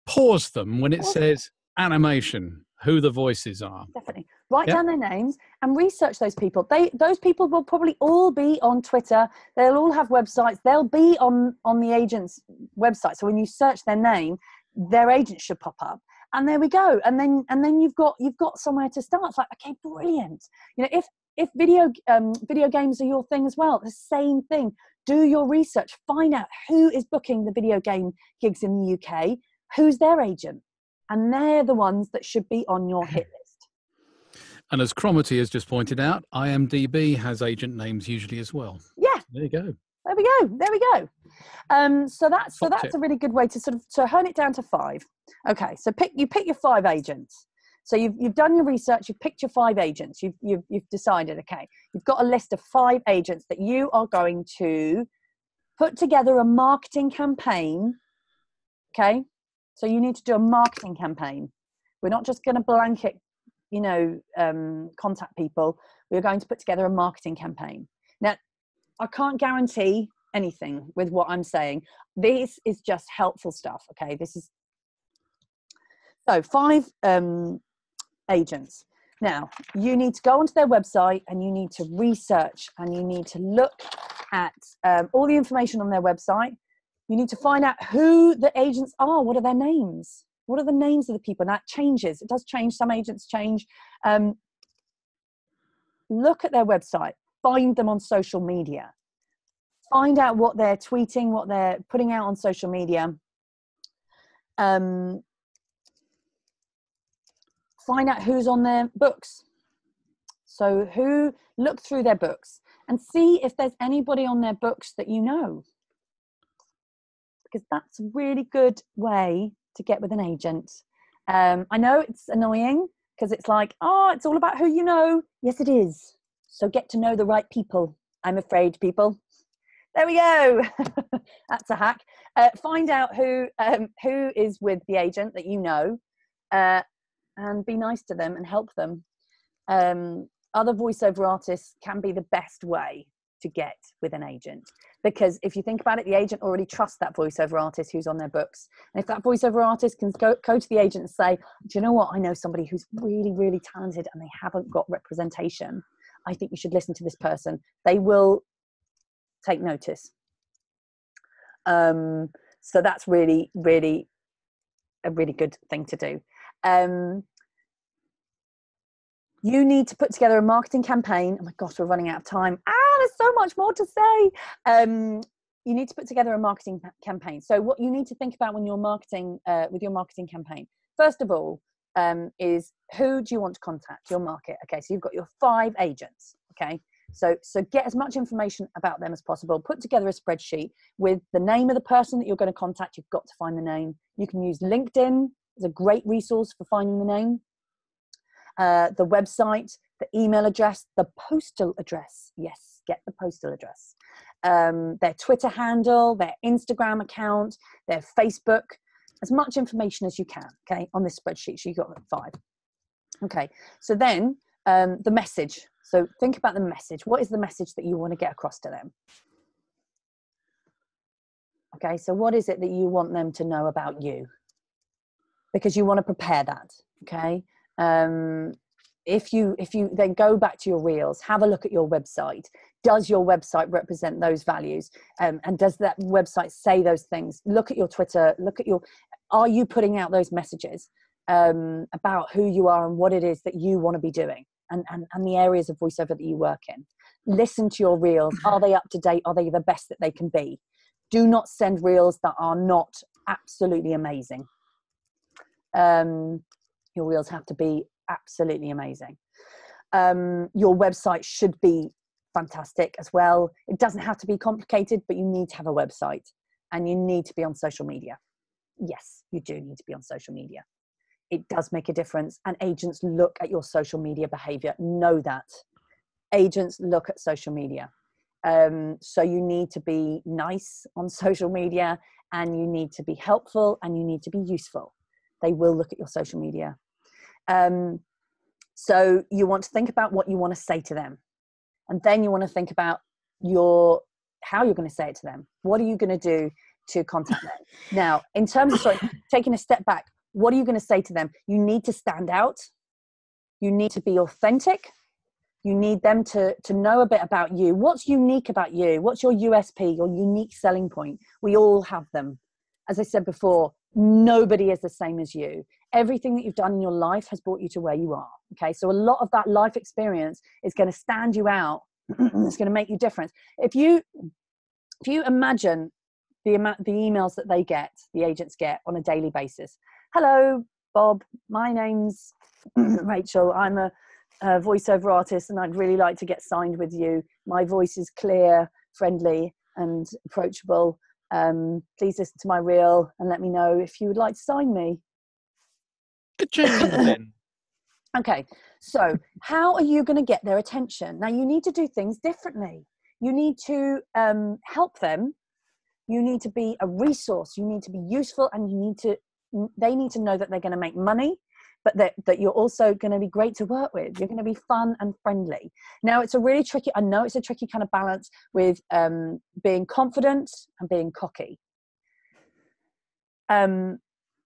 pause them when it says animation, who the voices are. Definitely. Write down their names and research those people. Those people will probably all be on Twitter. They'll all have websites. They'll be on the agent's website. So when you search their name, their agent should pop up. And there we go. And then you've got somewhere to start. It's like, okay, brilliant. You know, if video games are your thing as well, the same thing. Do your research. Find out who is booking the video game gigs in the UK, who's their agent, and they're the ones that should be on your hit list. And as Cromitty has just pointed out, IMDb has agent names usually as well. Yeah. There you go. There we go. So that's a really good way to hone it down to 5. Okay, so you pick your 5 agents. So you've done your research, you've picked your 5 agents, you've decided, okay, you've got a list of 5 agents that you are going to put together a marketing campaign, okay? So you need to do a marketing campaign. We're not just going to blanket, contact people. We're going to put together a marketing campaign. Now, I can't guarantee anything with what I'm saying. This is just helpful stuff, okay? So 5 agents. Now, you need to go onto their website and you need to research and you need to look at all the information on their website. You need to find out who the agents are. What are their names? What are the names of the people? Now, it changes. It does change. Some agents change. Look at their website. Find them on social media. Find out what they're tweeting, what they're putting out on social media. Find out who's on their books. So look through their books and see if there's anybody on their books that you know. Because that's a really good way to get with an agent. I know it's annoying because it's like, it's all about who you know. Yes, it is. So get to know the right people. I'm afraid, people. There we go. That's a hack. Find out who is with the agent that you know, and be nice to them and help them. Other voiceover artists can be the best way to get with an agent. Because if you think about it, the agent already trusts that voiceover artist who's on their books. And if that voiceover artist can go to the agent and say, do you know what? I know somebody who's really, really talented and they haven't got representation. I think you should listen to this person. They will take notice. So that's really, really a really good thing to do. You need to put together a marketing campaign. Oh my gosh, we're running out of time. There's so much more to say. You need to put together a marketing campaign. So what you need to think about when you're marketing, with your marketing campaign, first of all, is who do you want to contact, your market? Okay, so you've got your 5 agents, okay? So get as much information about them as possible. Put together a spreadsheet with the name of the person that you're going to contact. You've got to find the name. You can use LinkedIn. It's a great resource for finding the name. The website, the email address, the postal address. Yes, get the postal address. Their Twitter handle, their Instagram account, their Facebook. As much information as you can, okay, on this spreadsheet. So you've got 5. Okay, so then the message. So think about the message. What is the message that you want to get across to them? Okay, so what is it that you want them to know about you? Because you want to prepare that, okay? If you then go back to your reels, have a look at your website. Does your website represent those values? And does that website say those things? Look at your Twitter, are you putting out those messages about who you are and what it is that you want to be doing and the areas of voiceover that you work in? Listen to your reels. Are they up to date? Are they the best that they can be? Do not send reels that are not absolutely amazing. Your reels have to be absolutely amazing. Your website should be fantastic as well. It doesn't have to be complicated, but you need to have a website and you need to be on social media. Yes, you do need to be on social media. It does make a difference, and agents look at your social media behavior. Know that. Agents look at social media. So you need to be nice on social media, and you need to be helpful, and you need to be useful. They will look at your social media. So you want to think about what you want to say to them. And then you want to think about how you're going to say it to them. What are you going to do to contact them? Now, in terms of, taking a step back, what are you going to say to them? You need to stand out. You need to be authentic. You need them to know a bit about you. What's unique about you? What's your USP, your unique selling point? We all have them. As I said before, nobody is the same as you. Everything that you've done in your life has brought you to where you are. Okay, so a lot of that life experience is going to stand you out. It's going to make you different. If you imagine the emails that the agents get on a daily basis. Hello, Bob. My name's Rachel. I'm a voiceover artist, and I'd really like to get signed with you. My voice is clear, friendly, and approachable. Please listen to my reel and let me know if you would like to sign me. Good change then. Okay, so how are you going to get their attention? Now, you need to do things differently. You need to help them. You need to be a resource. You need to be useful, and they need to know that they're going to make money, but that you're also going to be great to work with. You're going to be fun and friendly. Now, I know it's a tricky kind of balance with being confident and being cocky.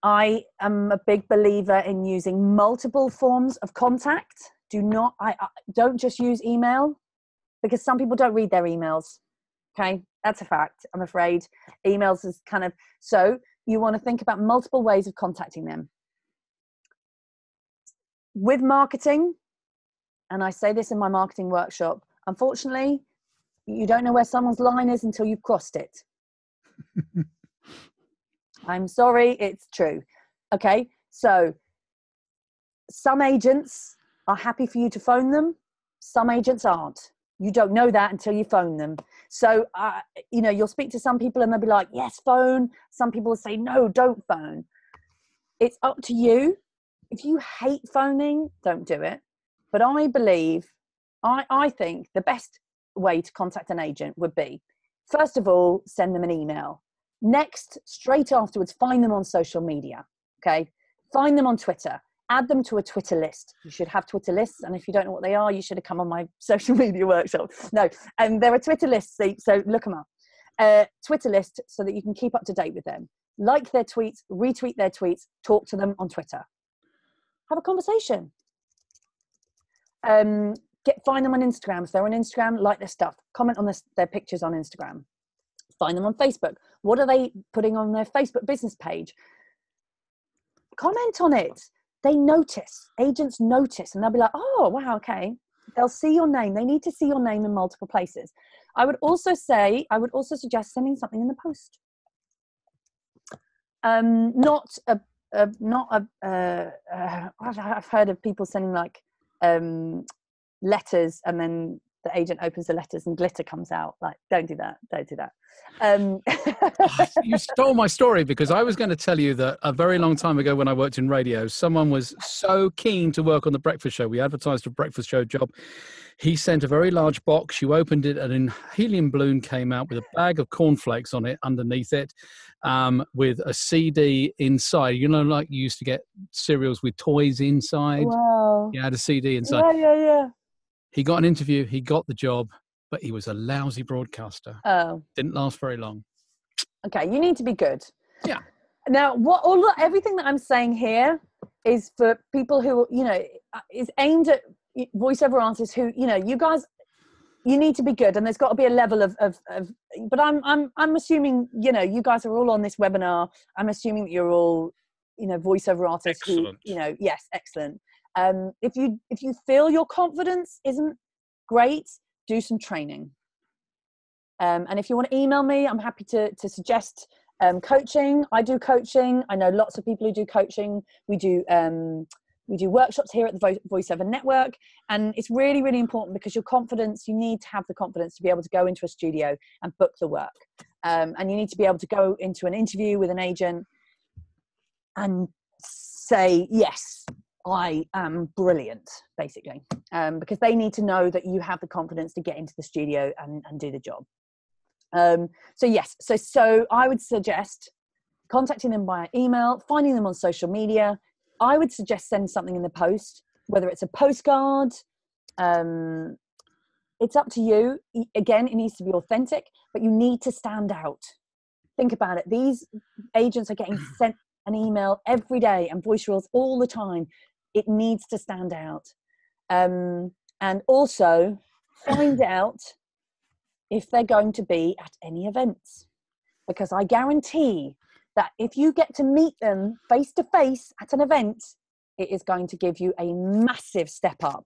I am a big believer in using multiple forms of contact. Don't just use email, because some people don't read their emails. Okay, that's a fact, I'm afraid. Emails is so you want to think about multiple ways of contacting them. With marketing, and I say this in my marketing workshop, unfortunately, you don't know where someone's line is until you've crossed it. I'm sorry, it's true. Okay, so some agents are happy for you to phone them. Some agents aren't. You don't know that until you phone them. So, you'll speak to some people and they'll be like, yes, phone. Some people will say, no, don't phone. It's up to you. If you hate phoning, don't do it. But I think the best way to contact an agent would be, first of all, send them an email. Next, straight afterwards, find them on social media. Okay, find them on Twitter. Add them to a Twitter list. You should have Twitter lists, and if you don't know what they are, you should have come on my social media workshop. No, and there are Twitter lists, so look them up. Twitter list so that you can keep up to date with them. Like their tweets, retweet their tweets, talk to them on Twitter. Have a conversation. Find them on Instagram. If they're on Instagram, like their stuff. Comment on their pictures on Instagram. Find them on Facebook. What are they putting on their Facebook business page? Comment on it. They notice. Agents notice, and they'll be like, oh, wow, okay. They'll see your name. They need to see your name in multiple places. I would also suggest sending something in the post. I've heard of people sending like letters, and then the agent opens the letters and glitter comes out. Like, don't do that. You stole my story, because I was going to tell you that a very long time ago when I worked in radio, someone was so keen to work on the breakfast show. We advertised a breakfast show job. He sent a very large box. You opened it, and a helium balloon came out with a bag of cornflakes on it underneath it, with a CD inside. You know, like you used to get cereals with toys inside. Wow. You had a CD inside. Yeah. He got an interview. He got the job, but he was a lousy broadcaster. Oh. Didn't last very long. Okay, you need to be good. Yeah. Now, everything that I'm saying here is for people who, is aimed at voiceover artists who, you guys, you need to be good, and there's got to be a level of but I'm assuming, you guys are all on this webinar. I'm assuming that you're all, voiceover artists. Excellent. Who, yes, excellent. If you feel your confidence isn't great, do some training. And if you want to email me, I'm happy to suggest coaching. I do coaching. I know lots of people who do coaching. We do workshops here at the Voiceover Network, and it's really, really important, because your confidence, you need to have the confidence to be able to go into a studio and book the work. And you need to be able to go into an interview with an agent and say, yes, I am brilliant, basically, because they need to know that you have the confidence to get into the studio and do the job. So I would suggest contacting them via email, finding them on social media. I would suggest send something in the post, whether it's a postcard. It's up to you. Again, it needs to be authentic, but you need to stand out. Think about it. These agents are getting sent an email every day and voice reels all the time. It needs to stand out. And also find out if they're going to be at any events, because I guarantee that if you get to meet them face to face at an event, it is going to give you a massive step up.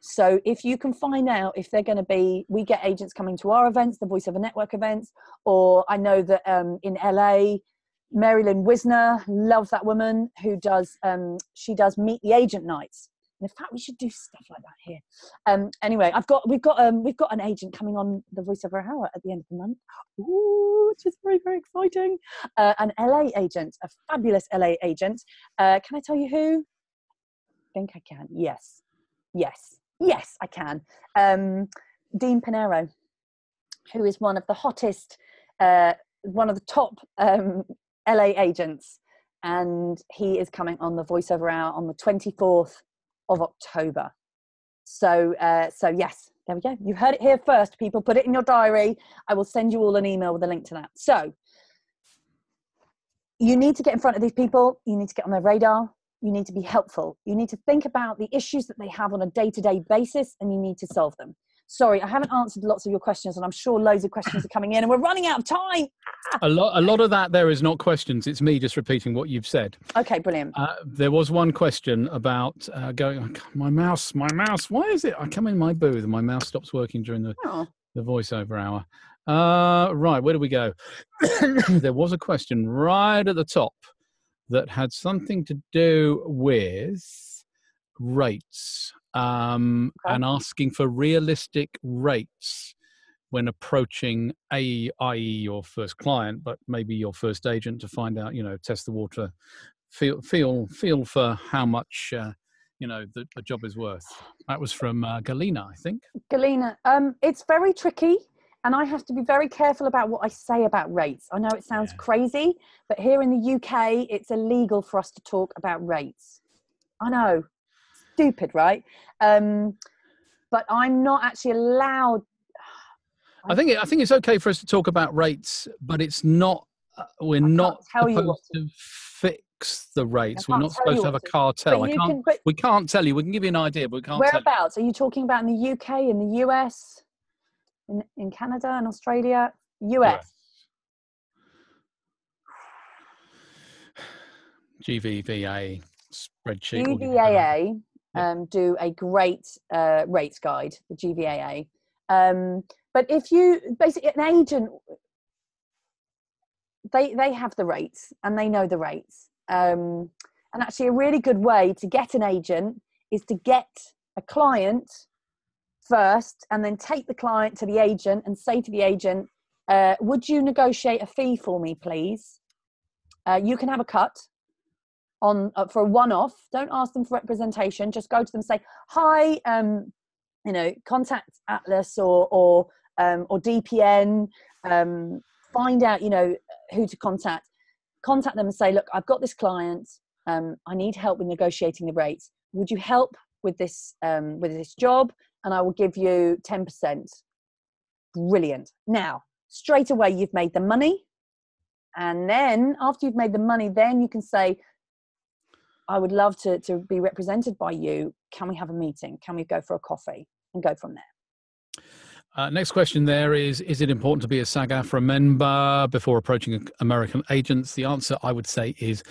So if you can find out if they're going to be, we get agents coming to our events, the Voiceover Network events, or I know that in LA, Marilyn Wisner, love that woman who does, she does Meet the Agent nights. In fact, we should do stuff like that here. Anyway, we've got an agent coming on the Voiceover Hour at the end of the month. Ooh, it's just very, very exciting. An LA agent, a fabulous LA agent. Can I tell you who? I think I can. Yes, I can. Dean Pinero, who is one of the hottest, one of the top LA agents, and he is coming on the Voiceover Hour on the 24th of October. So yes, there we go. You heard it here first, people. Put it in your diary. I will send you all an email with a link to that. So you need to get in front of these people. You need to get on their radar. You need to be helpful. You need to think about the issues that they have on a day-to-day basis, and you need to solve them. Sorry, I haven't answered lots of your questions, and I'm sure loads of questions are coming in, and we're running out of time. A lot of that there is not questions. It's me just repeating what you've said. Okay, brilliant. There was one question about going, my mouse. Why is it? I come in my booth and my mouse stops working during the voiceover hour. Right, where do we go? There was a question right at the top that had something to do with rates. And asking for realistic rates when approaching i.e. your first client, but maybe your first agent, to find out, test the water, feel for how much, the job is worth. That was from Galina, I think. Galina, it's very tricky. And I have to be very careful about what I say about rates. I know it sounds crazy, but here in the UK, it's illegal for us to talk about rates. I know, stupid, right? But I'm not actually allowed. I think it's okay for us to talk about rates, but it's not. We're not supposed to fix the rates. We're not supposed to have a cartel. We can't tell you. We can give you an idea, but we can't. Whereabouts? Are you talking about in the UK, in the US, in Canada and Australia? US. GVVA spreadsheet. GVAA do a great rates guide, the GVAA. But if you basically an agent, they have the rates and they know the rates. And actually, a really good way to get an agent is to get a client first, and then take the client to the agent and say to the agent, "Would you negotiate a fee for me, please? You can have a cut on for a one-off. Don't ask them for representation. Just go to them and say, hi, contact Atlas or DPN. Find out, who to contact. Contact them and say, look, I've got this client. I need help with negotiating the rates. Would you help with this job? And I will give you 10%. Brilliant. Now, straight away, you've made the money. And then after you've made the money, then you can say, I would love to be represented by you. Can we have a meeting? Can we go for a coffee and go from there? Next question there is it important to be a SAG-AFTRA member before approaching American agents? The answer, I would say, is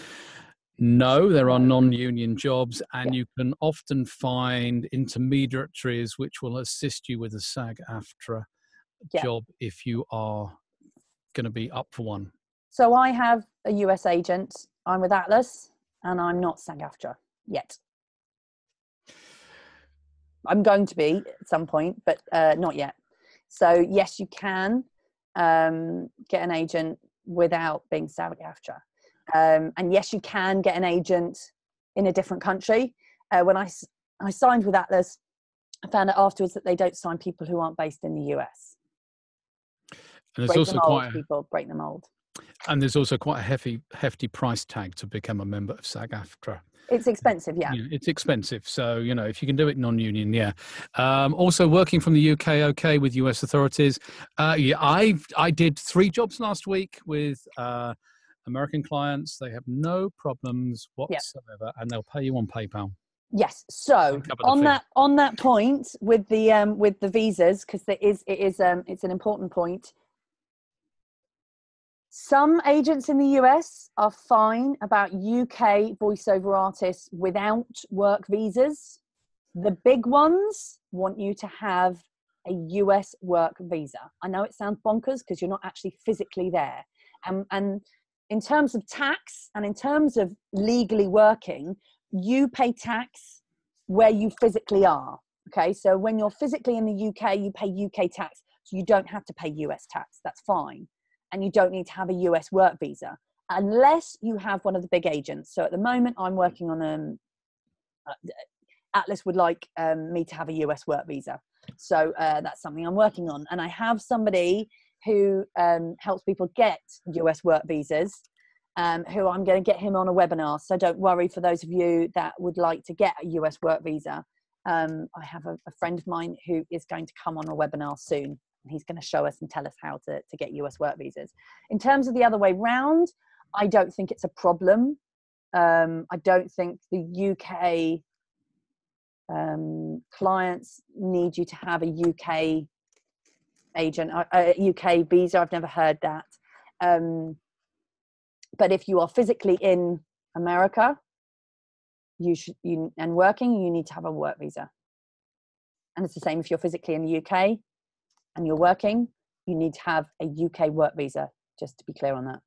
no. There are non-union jobs, and you can often find intermediaries which will assist you with a SAG-AFTRA job if you are going to be up for one. So I have a US agent. I'm with Atlas, and I'm not SAG-AFTRA yet. I'm going to be at some point, but not yet. So yes, you can get an agent without being SAG-AFTRA. And yes, you can get an agent in a different country. When I signed with Atlas, I found out afterwards that they don't sign people who aren't based in the US. And there's break the mold. And there's also quite a hefty price tag to become a member of SAG-AFTRA. It's expensive, yeah. It's expensive. So, if you can do it non-union, yeah. Also working from the UK, okay, with US authorities. I did 3 jobs last week with American clients. They have no problems whatsoever, and they'll pay you on PayPal. Yes. So on that point with the visas, because it's an important point. Some agents in the US are fine about UK voiceover artists without work visas. The big ones want you to have a US work visa. I know it sounds bonkers because you're not actually physically there. And in terms of tax and in terms of legally working, you pay tax where you physically are. Okay, so when you're physically in the UK, you pay UK tax. So you don't have to pay US tax. That's fine. And you don't need to have a US work visa unless you have one of the big agents. So at the moment, I'm working on Atlas would like me to have a US work visa. So that's something I'm working on. And I have somebody who helps people get US work visas, who I'm going to get him on a webinar. So don't worry, for those of you that would like to get a US work visa. I have a friend of mine who is going to come on a webinar soon. And he's going to show us and tell us how to get US work visas. In terms of the other way round, I don't think it's a problem. I don't think the UK clients need you to have a UK agent, a UK visa. I've never heard that. But if you are physically in America, and working, you need to have a work visa. And it's the same if you're physically in the UK and you're working, you need to have a UK work visa, just to be clear on that.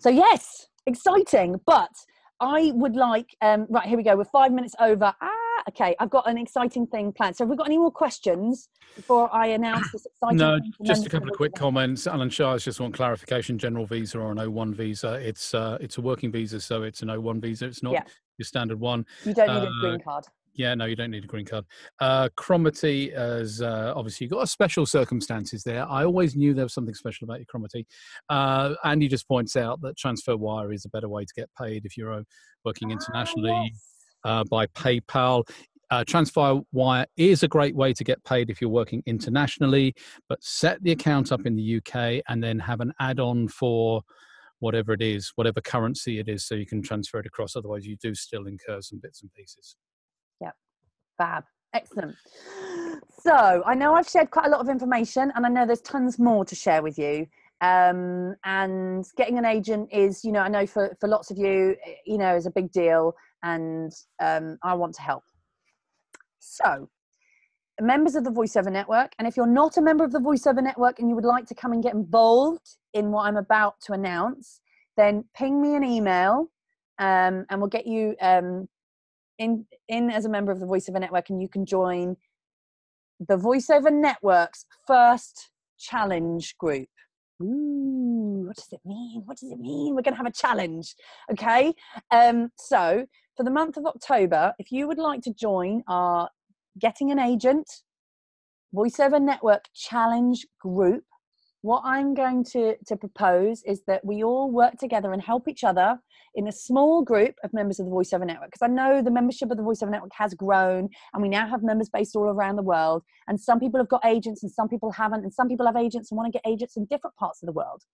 So yes, exciting, but I would like, right, here we go. We're 5 minutes over. Okay, I've got an exciting thing planned. So have we got any more questions before I announce this exciting thing? No, just a couple of quick comments. Alan Shires just want clarification, general visa or an O1 visa. It's a working visa, so it's an O1 visa. It's not your standard one. You don't need a green card. Yeah, no, you don't need a green card. Cromarty has obviously got a special circumstances there. I always knew there was something special about your Cromarty. Andy just points out that transfer wire is a better way to get paid if you're working internationally by PayPal. Transfer wire is a great way to get paid if you're working internationally, but set the account up in the UK and then have an add-on for whatever it is, whatever currency it is, so you can transfer it across. Otherwise, you do still incur some bits and pieces. Yeah, fab. Excellent. So I know I've shared quite a lot of information, and I know there's tons more to share with you. And getting an agent is, I know for lots of you, is a big deal, and I want to help. So members of the Voiceover Network, and if you're not a member of the Voiceover Network and you would like to come and get involved in what I'm about to announce, then ping me an email, and we'll get you in as a member of the Voiceover Network, and you can join the Voiceover Network's first challenge group. Ooh, what does it mean? What does it mean? We're going to have a challenge. Okay. So for the month of October, if you would like to join our Getting an Agent Voiceover Network challenge group, what I'm going to propose is that we all work together and help each other in a small group of members of the Voiceover Network. Because I know the membership of the Voiceover Network has grown, and we now have members based all around the world. And some people have got agents and some people haven't. And some people have agents and want to get agents in different parts of the world.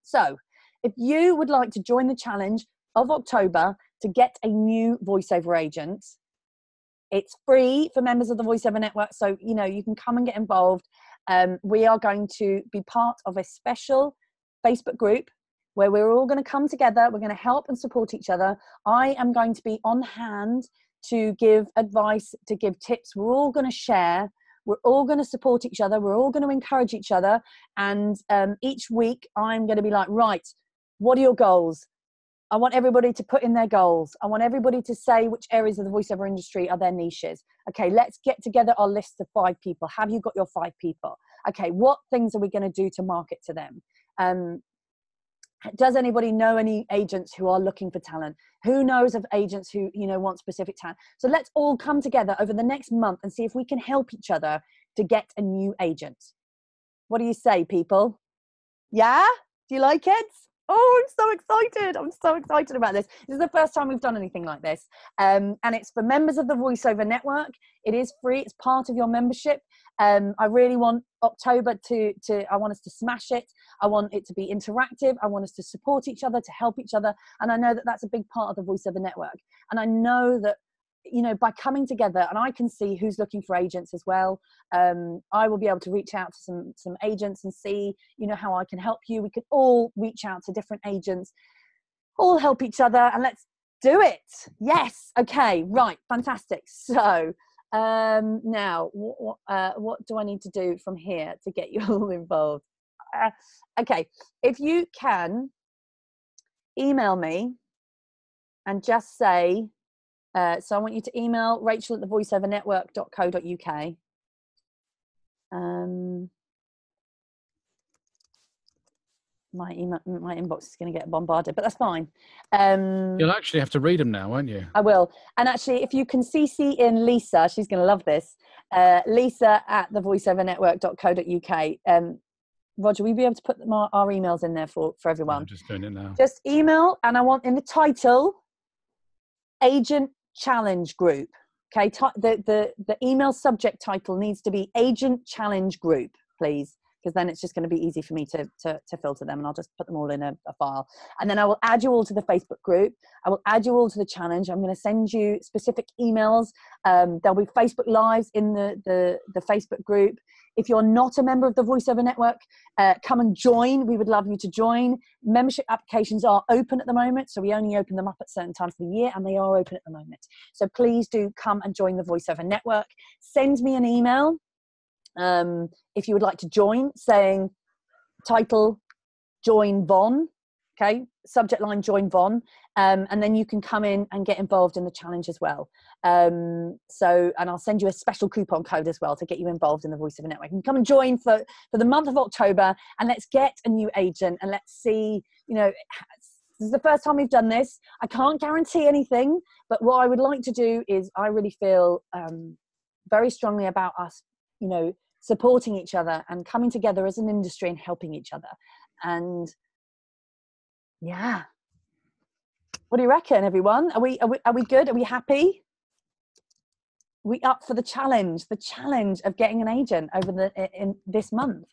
So if you would like to join the challenge of October to get a new voiceover agent, it's free for members of the Voiceover Network. So, you can come and get involved. We are going to be part of a special Facebook group where we're all going to come together. We're going to help and support each other. I am going to be on hand to give advice, to give tips. We're all going to share. We're all going to support each other. We're all going to encourage each other. And each week I'm going to be like, right, what are your goals? I want everybody to put in their goals. I want everybody to say which areas of the voiceover industry are their niches. Okay, let's get together our list of 5 people. Have you got your 5 people? Okay, what things are we going to do to market to them? Does anybody know any agents who are looking for talent? Who knows of agents who, want specific talent? So let's all come together over the next month and see if we can help each other to get a new agent. What do you say, people? Yeah? Do you like it? Oh, I'm so excited. I'm so excited about this. This is the first time we've done anything like this. And it's for members of the Voiceover Network. It is free. It's part of your membership. I really want October I want us to smash it. I want it to be interactive. I want us to support each other, to help each other. And I know that that's a big part of the Voiceover Network. And I know that, by coming together, and I can see who's looking for agents as well. I will be able to reach out to some agents and see, how I can help you. We could all reach out to different agents, all help each other, and let's do it. Yes. Okay. Right. Fantastic. So now, what do I need to do from here to get you all involved? Okay. If you can email me and just say, so I want you to email Rachael at thevoiceovernetwork.co.uk. My inbox is going to get bombarded, but that's fine. You'll actually have to read them now, won't you? I will. And actually, if you can CC in Lisa, she's going to love this. Lisa at thevoiceovernetwork.co.uk. Roger, will you be able to put our emails in there for everyone? I'm just doing it now. Just email, and I want in the title, Agent Challenge Group. Okay, the email subject title needs to be Agent Challenge Group, please, because then it's just going to be easy for me to filter them, and I'll just put them all in a file. And then I will add you all to the Facebook group. I will add you all to the challenge. I'm going to send you specific emails. There'll be Facebook Lives in the Facebook group. If you're not a member of the Voiceover Network, come and join. We would love you to join. Membership applications are open at the moment, so we only open them up at certain times of the year, and they are open at the moment. So please do come and join the Voiceover Network. Send me an email if you would like to join, saying title, join Von. Okay, subject line, join Von, and then you can come in and get involved in the challenge as well. And I'll send you a special coupon code as well to get you involved in the Voiceover Network. You can come and join for the month of October, and let's get a new agent, and let's see, This is the first time we've done this. I can't guarantee anything, but what I would like to do is I really feel very strongly about us, you know, supporting each other and coming together as an industry and helping each other. And yeah, what do you reckon, everyone? Are we good? Are we happy? We up for the challenge of getting an agent over in this month.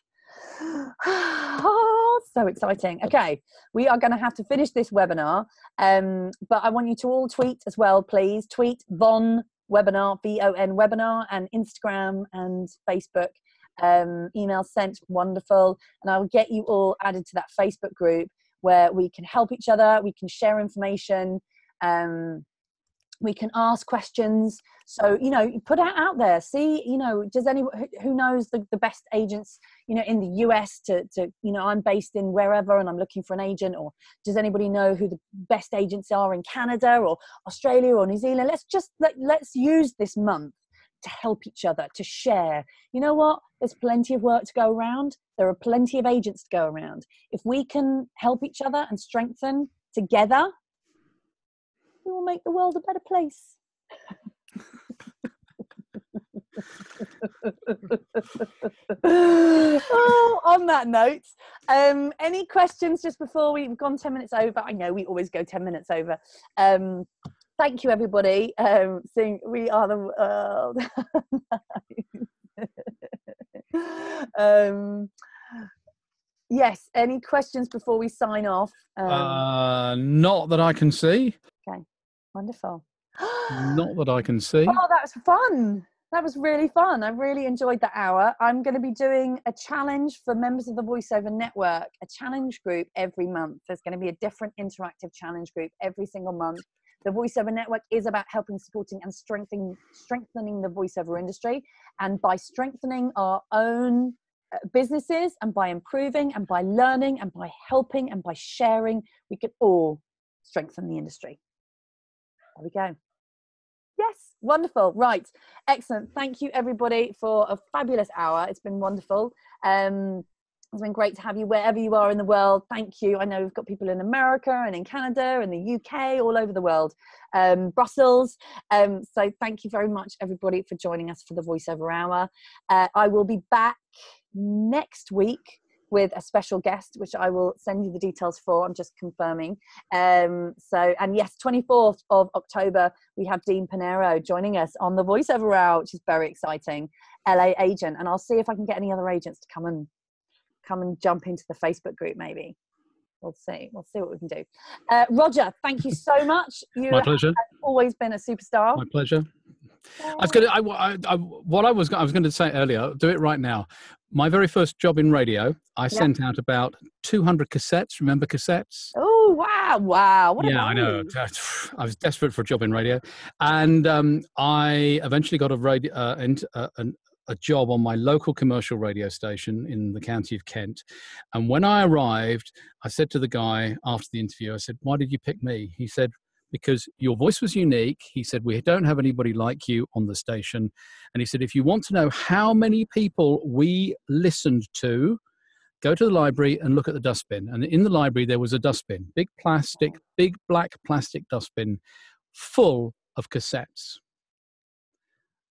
Oh, so exciting. Okay, we are going to have to finish this webinar, but I want you to all tweet as well, please. Tweet Von Webinar, VON Webinar, and Instagram and Facebook. Email sent, wonderful. And I will get you all added to that Facebook group where we can help each other, we can share information, we can ask questions. So, you know, put it out there. See, you know, does anyone who knows the best agents, you know, in the US to, you know, I'm based in wherever and I'm looking for an agent, or does anybody know who the best agents are in Canada or Australia or New Zealand? Let's use this month to help each other, to share. You know what? There's plenty of work to go around. There are plenty of agents to go around. If we can help each other and strengthen together, we will make the world a better place. Oh, on that note, any questions just before we've gone 10 minutes over? I know we always go 10 minutes over. Thank you, everybody. Seeing we are the world. Yes, any questions before we sign off? Not that I can see. Okay, wonderful. Not that I can see. Oh, that was fun. That was really fun. I really enjoyed that hour. I'm going to be doing a challenge for members of the Voiceover Network, a challenge group every month. There's going to be a different interactive challenge group every single month. The Voiceover Network is about helping, supporting, and strengthening the voiceover industry. And by strengthening our own businesses, and by improving, and by learning, and by helping, and by sharing, we can all strengthen the industry. There we go. Yes, wonderful. Right, excellent. Thank you, everybody, for a fabulous hour. It's been wonderful. It's been great to have you wherever you are in the world. Thank you. I know we've got people in America and in Canada and the UK, all over the world, Brussels. So thank you very much, everybody, for joining us for the Voiceover Hour. I will be back next week with a special guest, which I will send you the details for. I'm just confirming. And yes, 24th of October, we have Dean Pinero joining us on the Voiceover Hour, which is very exciting. LA agent. And I'll see if I can get any other agents to come and jump into the Facebook group, maybe. We'll see what we can do. Roger, thank you so much. My pleasure. Have always been a superstar. My pleasure. I was going to say earlier, do it right now. My very first job in radio, I sent out about 200 cassettes. Remember cassettes? Oh, wow. What I know. I was desperate for a job in radio. And I eventually got a job on my local commercial radio station in the county of Kent. And when I arrived, I said to the guy after the interview, I said, "Why did you pick me?" He said, "Because your voice was unique." He said, "We don't have anybody like you on the station." And he said, "If you want to know how many people we listened to, go to the library and look at the dustbin." And in the library, there was a dustbin, big black plastic dustbin full of cassettes.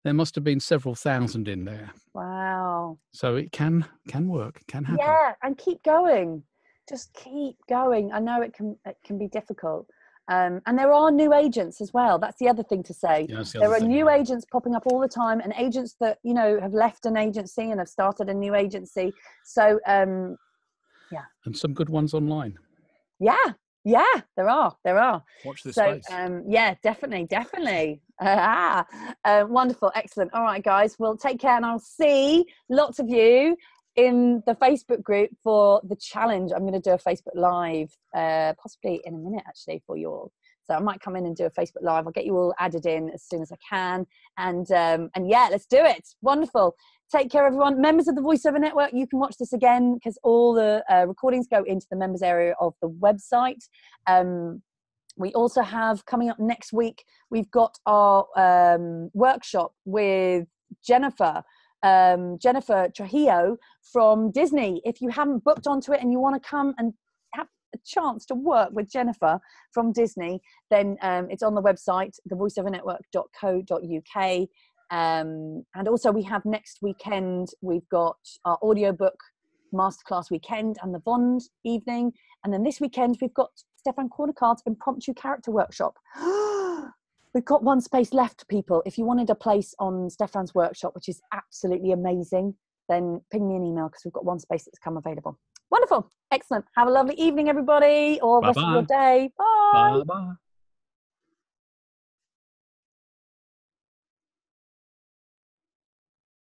There must have been several thousand in there. Wow. So it can work, can happen. Yeah, and keep going. Just keep going. I know it can be difficult. And there are new agents as well. That's the other thing to say. Yeah, there are new agents popping up all the time, and agents that, you know, have left an agency and have started a new agency. So, yeah. And some good ones online. Yeah, there are. Watch this space. Yeah, definitely. Wonderful, excellent. All right, guys, well, take care, and I'll see lots of you in the Facebook group for the challenge. I'm going to do a Facebook Live, possibly in a minute, actually, for you all. So I might come in and do a Facebook Live. I'll get you all added in as soon as I can. And yeah, let's do it. Wonderful. Take care, everyone. Members of the Voiceover Network, you can watch this again because all the recordings go into the members area of the website. We also have, coming up next week, we've got our workshop with Jennifer Trujillo from Disney. If you haven't booked onto it and you want to come and a chance to work with Jennifer from Disney, then it's on the website, thevoiceovernetwork.co.uk. And also we have next weekend, we've got our audiobook masterclass weekend and the Bond evening. And then this weekend, we've got Stefan Cornicard's impromptu character workshop. We've got one space left, people. If you wanted a place on Stefan's workshop, which is absolutely amazing, then ping me an email because we've got one space that's come available. Wonderful. Excellent. Have a lovely evening, everybody, or rest of your day. Bye. Bye-bye.